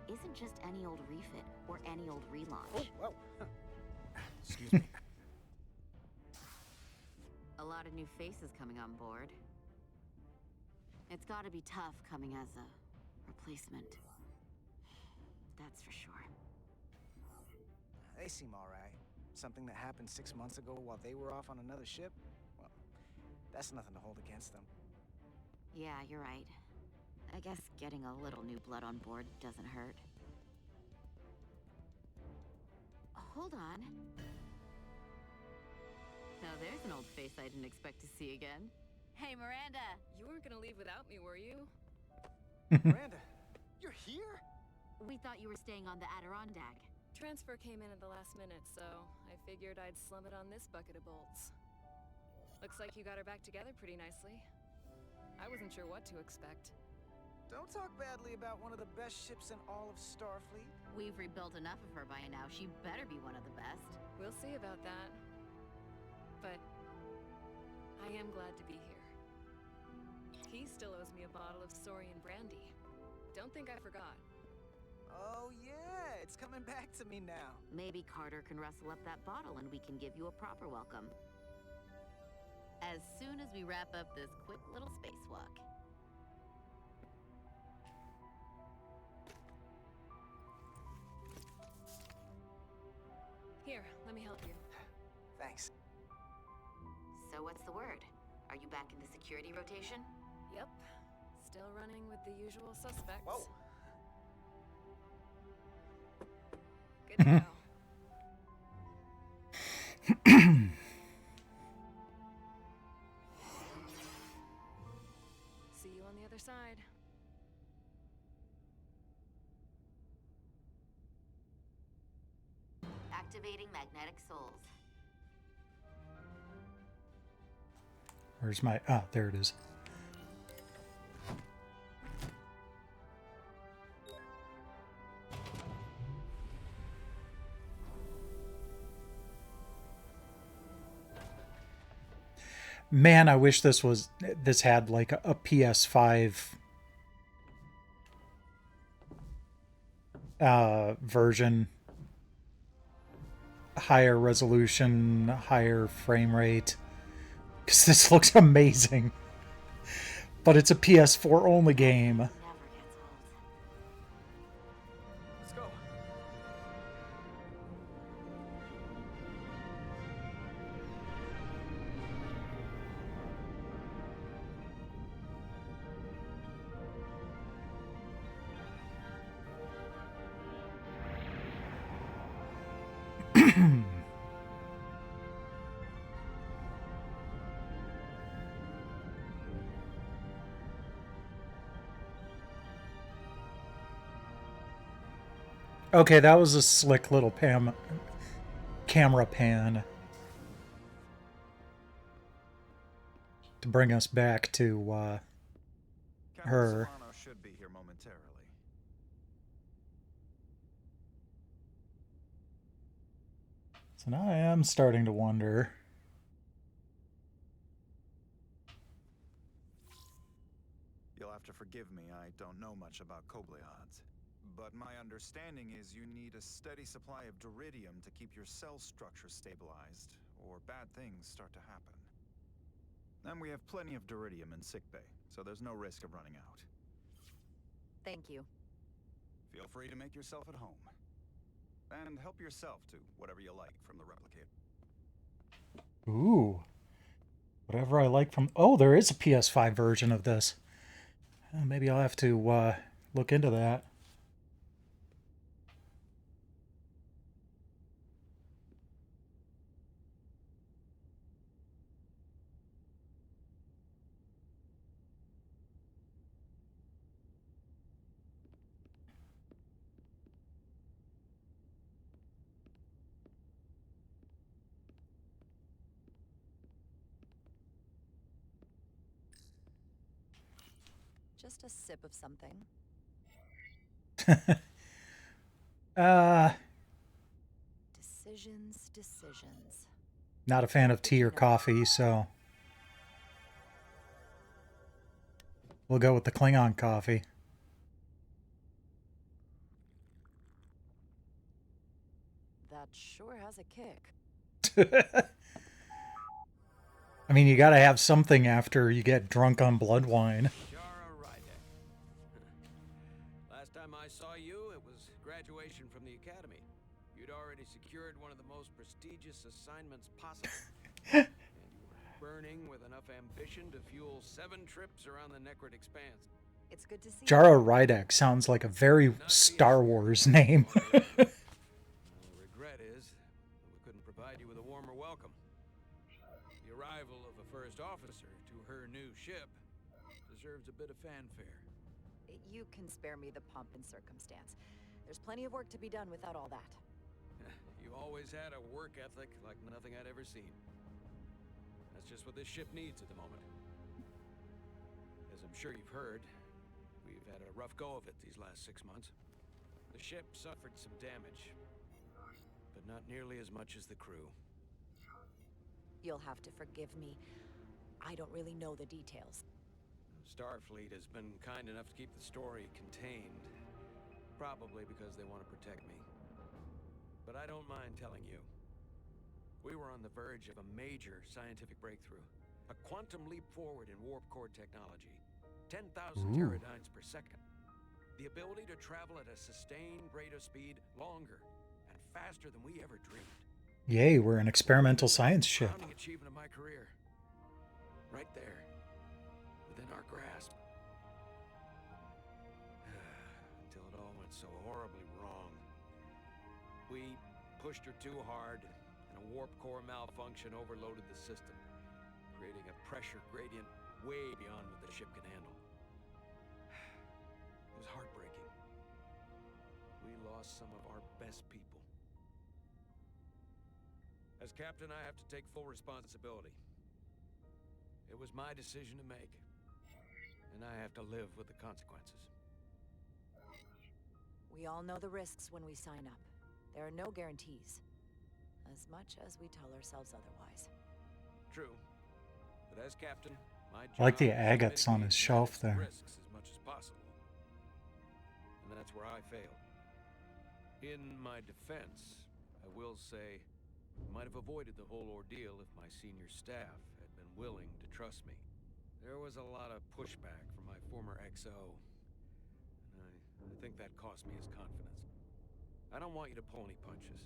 isn't just any old refit or any old relaunch. Whoa. Excuse me. A lot of new faces coming on board. It's gotta be tough coming as a replacement. That's for sure. They seem alright. Something that happened 6 months ago while they were off on another ship? Well, that's nothing to hold against them. Yeah, you're right. I guess getting a little new blood on board doesn't hurt. Hold on. Now there's an old face I didn't expect to see again. Hey, Miranda! You weren't gonna leave without me, were you? Miranda, you're here? We thought you were staying on the Adirondack. Transfer came in at the last minute, so I figured I'd slum it on this bucket of bolts. Looks like you got her back together pretty nicely. I wasn't sure what to expect. Don't talk badly about one of the best ships in all of Starfleet. We've rebuilt enough of her by now. She better be one of the best. We'll see about that. But I am glad to be here. He still owes me a bottle of Saurian brandy. Don't think I forgot. Oh yeah, it's coming back to me now. Maybe Carter can rustle up that bottle and we can give you a proper welcome. As soon as we wrap up this quick little spacewalk. Here, let me help you. Thanks. So what's the word? Are you back in the security rotation? Yep. Still running with the usual suspects. Whoa. Good to go. See you on the other side. Activating magnetic souls. Where's my... Ah, there it is. Man, I wish this had like a PS5 version. Higher resolution, higher frame rate. Because this looks amazing. But it's a PS4 only game. Never gets old. Let's go. Okay, that was a slick little camera pan to bring us back to Captain her. Solano should be here momentarily. So now I am starting to wonder. You'll have to forgive me, I don't know much about Kobleods. But my understanding is you need a steady supply of duridium to keep your cell structure stabilized, or bad things start to happen. And we have plenty of duridium in sickbay, so there's no risk of running out. Thank you. If Feel free to make yourself at home. And help yourself to whatever you like from the replicator. Ooh. Whatever I like from... Oh, there is a PS5 version of this. Maybe I'll have to look into that. Just a sip of something. uh, Decisions. Not a fan of tea or coffee, so we'll go with the Klingon coffee. That sure has a kick. I mean, you gotta have something after you get drunk on blood wine. Last time I saw you, it was graduation from the academy. You'd already secured one of the most prestigious assignments possible. And you were burning with enough ambition to fuel 7 trips around the Necrit Expanse. It's good to see Jara Rydek sounds like a very Star Wars name. The regret is that we couldn't provide you with a warmer welcome. The arrival of a first officer to her new ship deserves a bit of fanfare. You can spare me the pomp and circumstance. There's plenty of work to be done without all that. You always had a work ethic like nothing I'd ever seen. That's just what this ship needs at the moment. As I'm sure you've heard, we've had a rough go of it these last 6 months. The ship suffered some damage, but not nearly as much as the crew. You'll have to forgive me. I don't really know the details. Starfleet has been kind enough to keep the story contained, probably because they want to protect me. But I don't mind telling you. We were on the verge of a major scientific breakthrough. A quantum leap forward in warp core technology. 10,000 teradynes per second. The ability to travel at a sustained rate of speed longer and faster than we ever dreamed. Yay, we're an experimental science ship. Crowning achievement of my career. Right there. Within our grasp. Until it all went so horribly wrong. We pushed her too hard, and a warp core malfunction overloaded the system, creating a pressure gradient way beyond what the ship can handle. It was heartbreaking. We lost some of our best people. As captain, I have to take full responsibility. It was my decision to make, and I have to live with the consequences. We all know the risks when we sign up. There are no guarantees. As much as we tell ourselves otherwise. True. But as captain, my job I like the is to agates on mitigate his shelf the there. risks as much as possible. And that's where I failed. In my defense, I will say I might have avoided the whole ordeal if my senior staff had been willing to trust me. There was a lot of pushback from my former XO, and I think that cost me his confidence. I don't want you to pull any punches.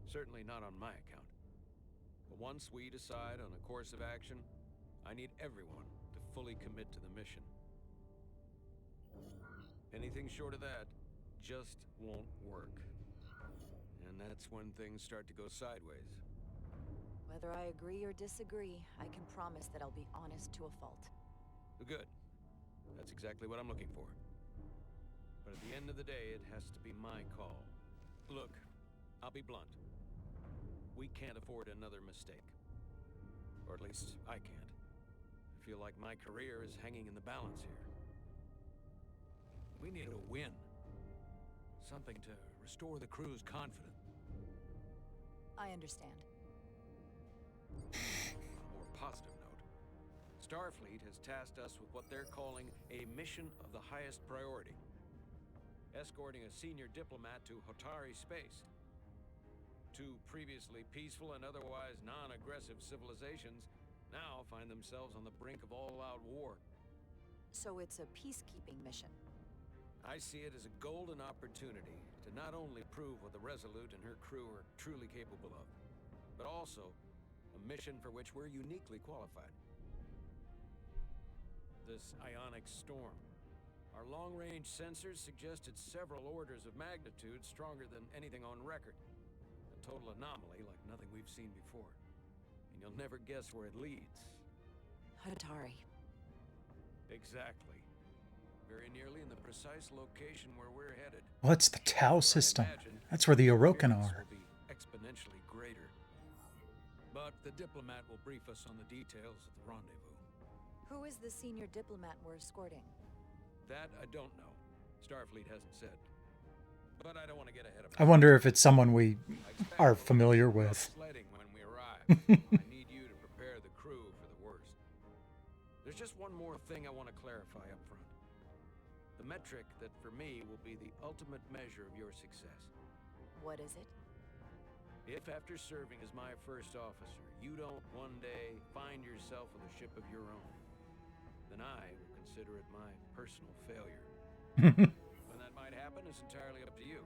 Certainly not on my account. But once we decide on a course of action, I need everyone to fully commit to the mission. Anything short of that just won't work. And that's when things start to go sideways. Whether I agree or disagree, I can promise that I'll be honest to a fault. Good. That's exactly what I'm looking for. But at the end of the day, it has to be my call. Look, I'll be blunt. We can't afford another mistake. Or at least I can't. I feel like my career is hanging in the balance here. We need a win. Something to restore the crew's confidence. I understand. On a more positive note, Starfleet has tasked us with what they're calling a mission of the highest priority. Escorting a senior diplomat to Hotari space. 2 previously peaceful and otherwise non-aggressive civilizations now find themselves on the brink of all-out war. So it's a peacekeeping mission. I see it as a golden opportunity to not only prove what the Resolute and her crew are truly capable of, but also a mission for which we're uniquely qualified. This ionic storm. Our long-range sensors suggested several orders of magnitude stronger than anything on record. A total anomaly like nothing we've seen before. And you'll never guess where it leads. Hatari. Exactly. Very nearly in the precise location where we're headed. Well, it's the Tau system. That's where the Orokin are. Will be exponentially greater. But the diplomat will brief us on the details of the rendezvous. Who is the senior diplomat we're escorting? That I don't know. Starfleet hasn't said. But I don't want to get ahead of I wonder if it's someone we are familiar with. Sledding when we arrive. I need you to prepare the crew for the worst. There's just one more thing I want to clarify up front. The metric that for me will be the ultimate measure of your success. What is it? If after serving as my first officer, you don't one day find yourself with a ship of your own, then I will consider it my personal failure. When that might happen is entirely up to you.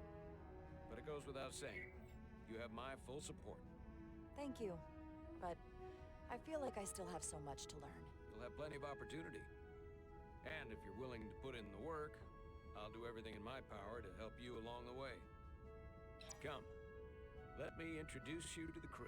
But it goes without saying, you have my full support. Thank you, but I feel like I still have so much to learn. You'll have plenty of opportunity. And if you're willing to put in the work, I'll do everything in my power to help you along the way. Come, let me introduce you to the crew.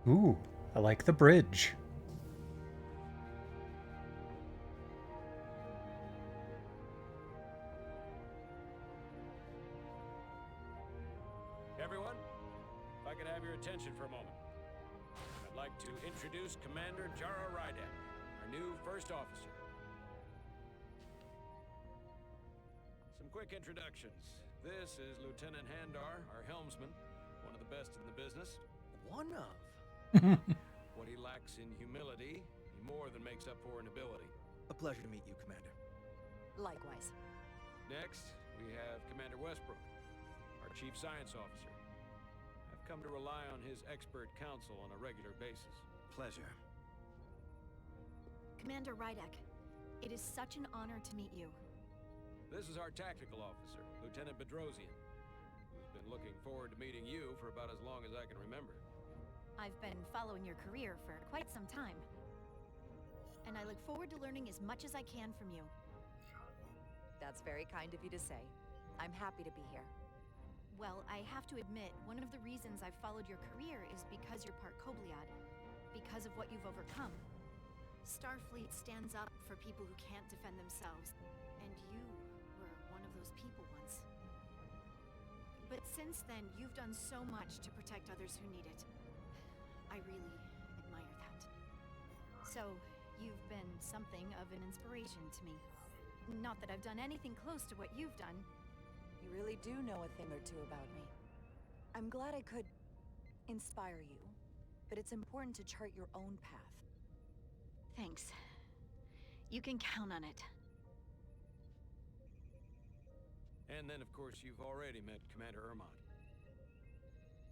Ooh, I like the bridge. Everyone, if I could have your attention for a moment. I'd like to introduce Commander Jara Rydek, our new first officer. Some quick introductions. This is Lieutenant Handar, our helmsman, one of the best in the business. One of? What he lacks in humility, he more than makes up for in ability. A pleasure to meet you, Commander. Likewise. Next, we have Commander Westbrook, our Chief Science Officer. I've come to rely on his expert counsel on a regular basis. Pleasure. Commander Rydek, it is such an honor to meet you. This is our tactical officer, Lieutenant Bedrosian, who's been looking forward to meeting you for about as long as I can remember. I've been following your career for quite some time, and I look forward to learning as much as I can from you. That's very kind of you to say. I'm happy to be here. Well, I have to admit, one of the reasons I've followed your career is because you're part Kobliad, because of what you've overcome. Starfleet stands up for people who can't defend themselves, and you were one of those people once. But since then, you've done so much to protect others who need it. I really admire that. So, you've been something of an inspiration to me. Not that I've done anything close to what you've done. You really do know a thing or two about me. I'm glad I could inspire you, but it's important to chart your own path. Thanks. You can count on it. And then, of course, you've already met Commander Ermont.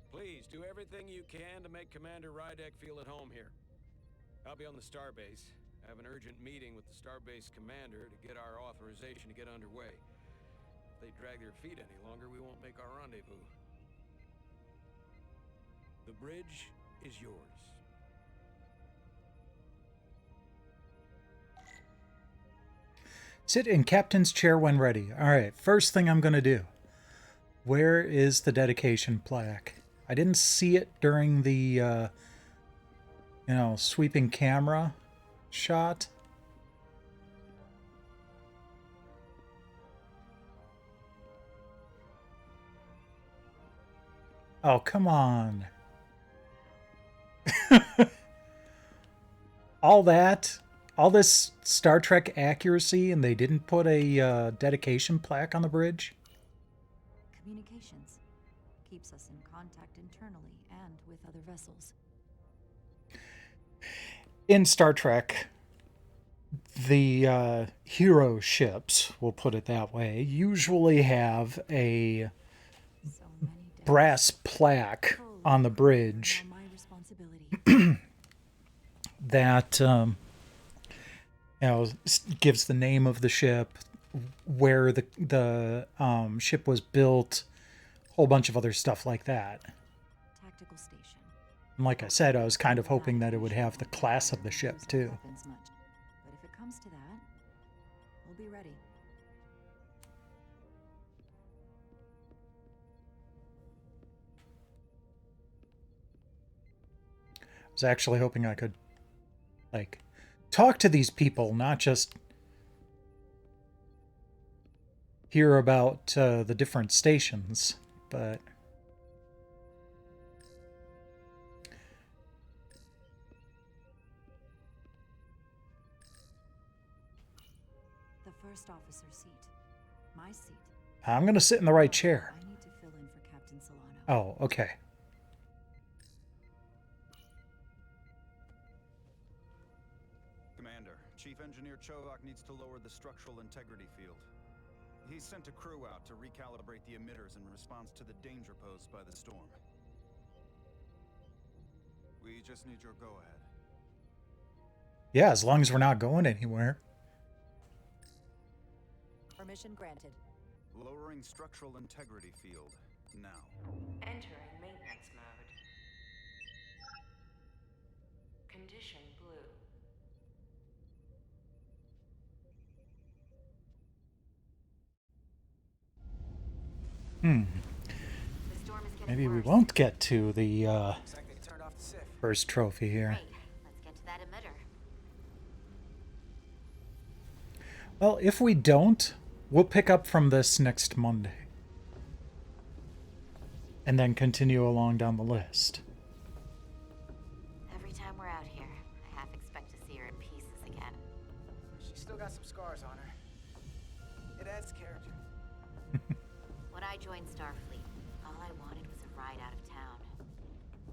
Please, do everything you can to make Commander Rydek feel at home here. I'll be on the starbase. I have an urgent meeting with the starbase commander to get our authorization to get underway. If they drag their feet any longer, we won't make our rendezvous. The bridge is yours. Sit in captain's chair when ready. All right, first thing I'm going to do. Where is the dedication plaque? I didn't see it during the, sweeping camera shot. Oh, come on. All this Star Trek accuracy, and they didn't put a dedication plaque on the bridge? Communications keeps us in contact internally and with other vessels. In Star Trek, the hero ships, we'll put it that way, usually have a brass plaque on the bridge that gives the name of the ship, where the ship was built, a whole bunch of other stuff like that. Tactical station. And like I said, I was kind of hoping that it would have the class of the ship too. But if it comes to that, we'll be ready. I was actually hoping I could, like, talk to these people, not just hear about the different stations, but... The first officer's seat. My seat. I'm going to sit in the right chair. I need to fill in for Captain Solano. Oh, okay. Commander, Chief Engineer Chovak needs to lower the structural integrity field. He's sent a crew out to recalibrate the emitters in response to the danger posed by the storm. We just need your go-ahead. Yeah, as long as we're not going anywhere. Permission granted. Lowering structural integrity field, now. Entering maintenance mode. Condition blue. The storm is getting Maybe we worse. won't get to the Looks like they turned off the SIF. first trophy here. Great. Let's get to that emitter. Well, if we don't, we'll pick up from this next Monday. And then continue along down the list. Every time we're out here, I half expect to see her in pieces again. She's still got some scars on her. It adds character. When I joined Starfleet, all I wanted was a ride out of town.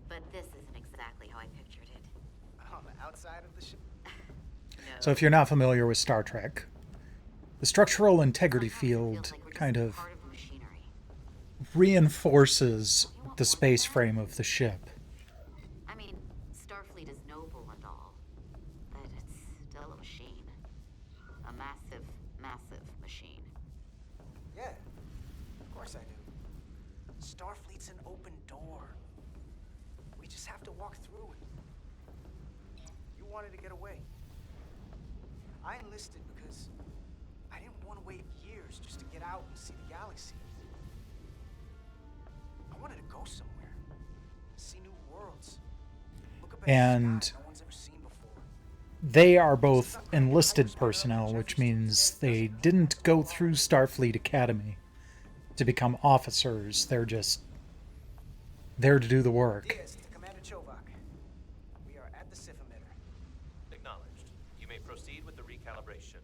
But this isn't exactly how I pictured it. On the outside of the ship. No. So if you're not familiar with Star Trek, the structural integrity Sometimes it feels field like we're just kind of part of machinery. reinforces the space frame of the ship. I mean, Starfleet is noble and all, but it's still a machine. A massive, massive machine. Yeah, of course I do. Starfleet's an open door. We just have to walk through it. You wanted to get away. I enlisted because I didn't want to wait years just to get out and see the galaxy. I wanted to go somewhere, see new worlds, look up at And a sky no one's ever seen before. they are both enlisted personnel, which means they didn't go through Starfleet Academy to become officers. They're just there to do the work. Diaz to Commander Chovak. We are at the SIF emitter. Acknowledged. You may proceed with the recalibration.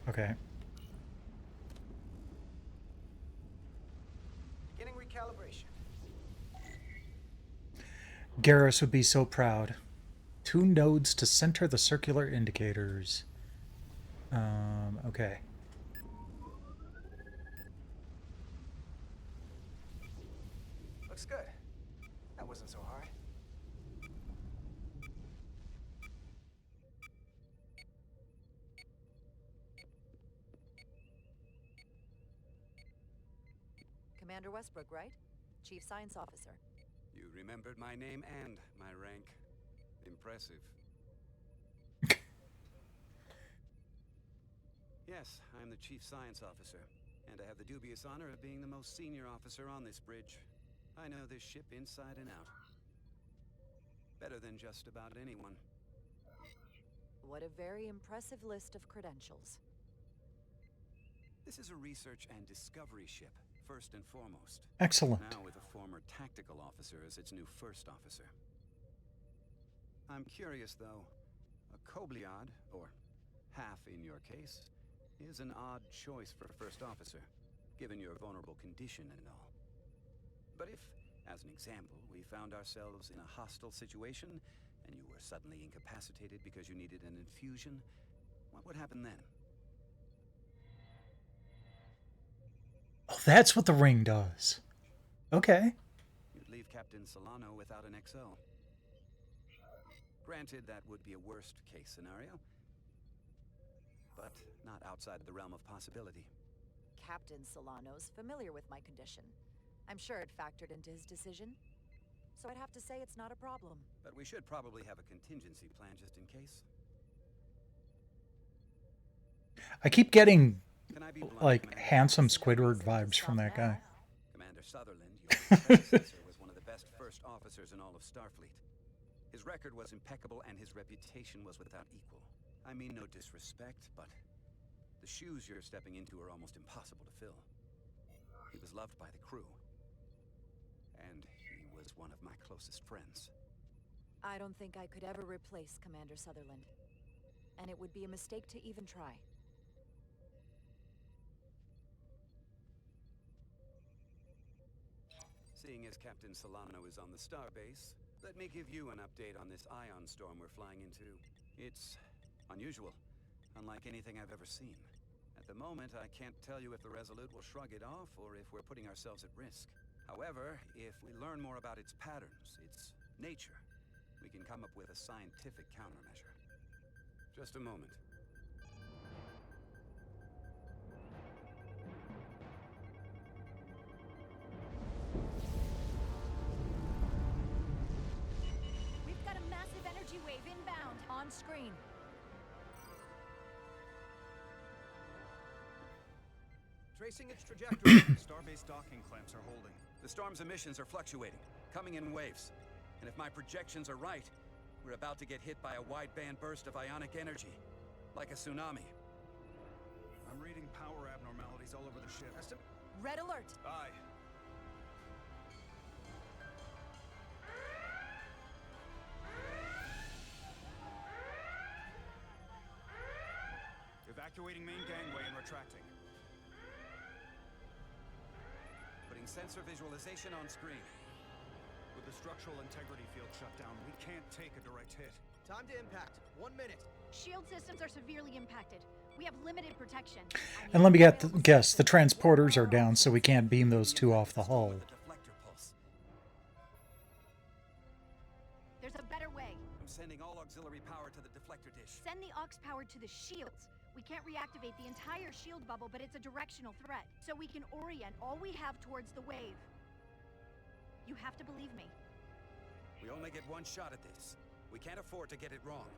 Okay. Beginning recalibration. Garrus would be so proud. 2 nodes to center the circular indicators. Okay. Looks good. That wasn't so hard. Commander Westbrook, right? Chief Science Officer. You remembered my name and my rank. Impressive. Yes, I'm the Chief Science Officer, and I have the dubious honor of being the most senior officer on this bridge. I know this ship inside and out. Better than just about anyone. What a very impressive list of credentials. This is a research and discovery ship, first and foremost. Excellent. Now with a former tactical officer as its new first officer. I'm curious, though. A Kobliad, or half in your case, is an odd choice for first officer, given your vulnerable condition and all. But if, as an example, we found ourselves in a hostile situation, and you were suddenly incapacitated because you needed an infusion, what would happen then? Oh, that's what the ring does. Okay. You'd leave Captain Solano without an XO. Granted, that would be a worst-case scenario, but not outside the realm of possibility. Captain Solano's familiar with my condition. I'm sure it factored into his decision. So I'd have to say it's not a problem. But we should probably have a contingency plan just in case. I keep getting, Can I be blunt, like, Commander? handsome Squidward vibes from that guy. Commander Sutherland, your predecessor, was one of the best first officers in all of Starfleet. His record was impeccable and his reputation was without equal. I mean no disrespect, but the shoes you're stepping into are almost impossible to fill. He was loved by the crew, and he was one of my closest friends. I don't think I could ever replace Commander Sutherland. And it would be a mistake to even try. Seeing as Captain Solano is on the starbase, let me give you an update on this ion storm we're flying into. It's unusual, unlike anything I've ever seen. At the moment, I can't tell you if the Resolute will shrug it off or if we're putting ourselves at risk. However, if we learn more about its patterns, its nature, we can come up with a scientific countermeasure. Just a moment. We've got a massive energy wave inbound. On screen. Tracing its trajectory. Starbase docking clamps are holding. The storm's emissions are fluctuating, coming in waves. And if my projections are right, we're about to get hit by a wideband burst of ionic energy, like a tsunami. I'm reading power abnormalities all over the ship. Red alert. Aye. Evacuating main gangway and retracting. Putting sensor visualization on screen. With the structural integrity field shut down, we can't take a direct hit. Time to impact. 1 minute. Shield systems are severely impacted. We have limited protection. And let me guess, the transporters are down, so we can't beam those two off the hull. Deflector pulse. There's a better way. I'm sending all auxiliary power to the deflector dish. Send the aux power to the shields. We can't reactivate the entire shield bubble, but it's a directional threat. So we can orient all we have towards the wave. You have to believe me. We only get one shot at this. We can't afford to get it wrong.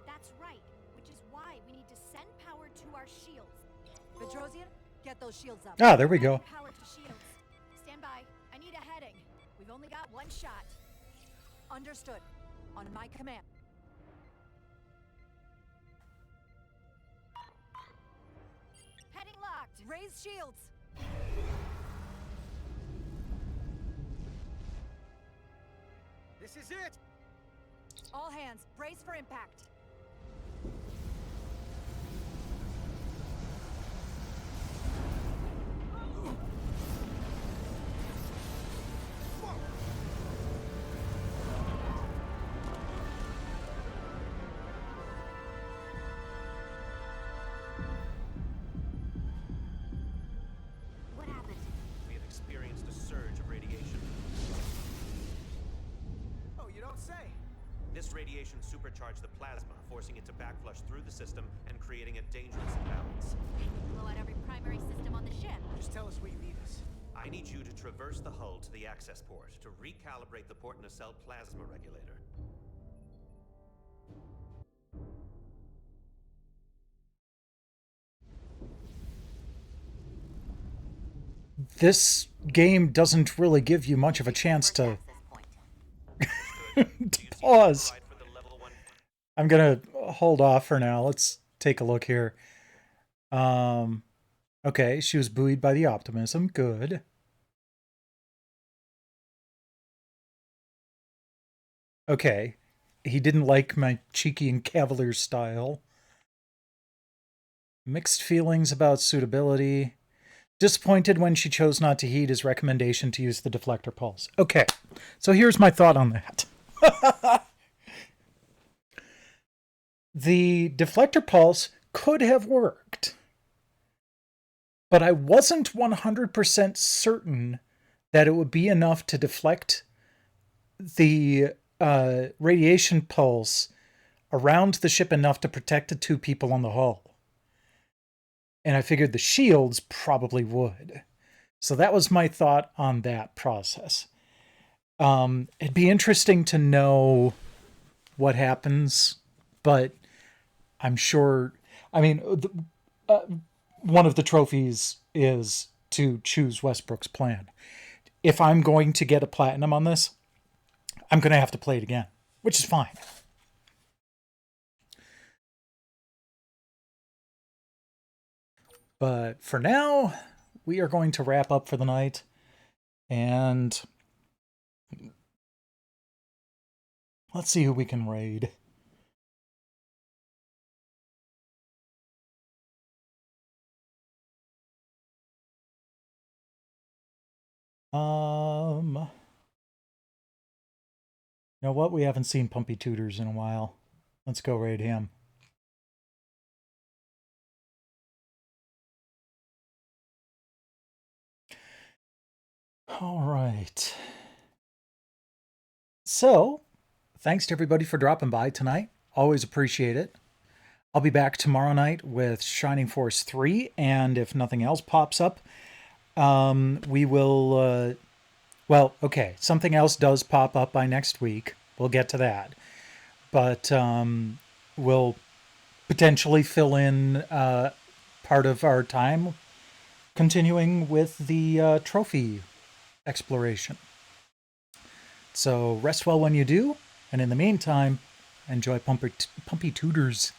That's right, which is why we need to send power to our shields. Bedrosian, get those shields up. Ah, there we go. Power to shields. Stand by. I need a heading. We've only got one shot. Understood. On my command. Heading locked. Raise shields. This is it! All hands, brace for impact. What happened? We have experienced a surge of radiation. Oh, you don't say! This radiation supercharged the plasma, forcing it to backflush through the system and creating a dangerous imbalance. Blow out every primary system on the ship. Just tell us where you need us. I need you to traverse the hull to the access port to recalibrate the port nacelle plasma regulator. This game doesn't really give you much of a chance to, to pause. I'm gonna hold off for now. Let's take a look here. Okay, she was buoyed by the optimism. Good. Okay. he didn't like my cheeky and cavalier style. Mixed feelings about suitability. Disappointed when she chose not to heed his recommendation to use the deflector pulse. Okay, so here's my thought on that. The deflector pulse could have worked, but I wasn't 100% certain that it would be enough to deflect the radiation pulse around the ship enough to protect the two people on the hull. And I figured the shields probably would. So that was my thought on that process. It'd be interesting to know what happens, but I'm sure, I mean, one of the trophies is to choose Westbrook's plan. If I'm going to get a platinum on this, I'm going to have to play it again, which is fine. But for now, we are going to wrap up for the night. And let's see who we can raid. You know what? We haven't seen Pumpy Tutors in a while. Let's go raid him. All right. So, thanks to everybody for dropping by tonight. Always appreciate it. I'll be back tomorrow night with Shining Force 3, and if nothing else pops up, we will... well, okay, something else does pop up by next week. We'll get to that. But we'll potentially fill in part of our time continuing with the trophy exploration. So rest well when you do, and in the meantime, enjoy Pumpy Tutors.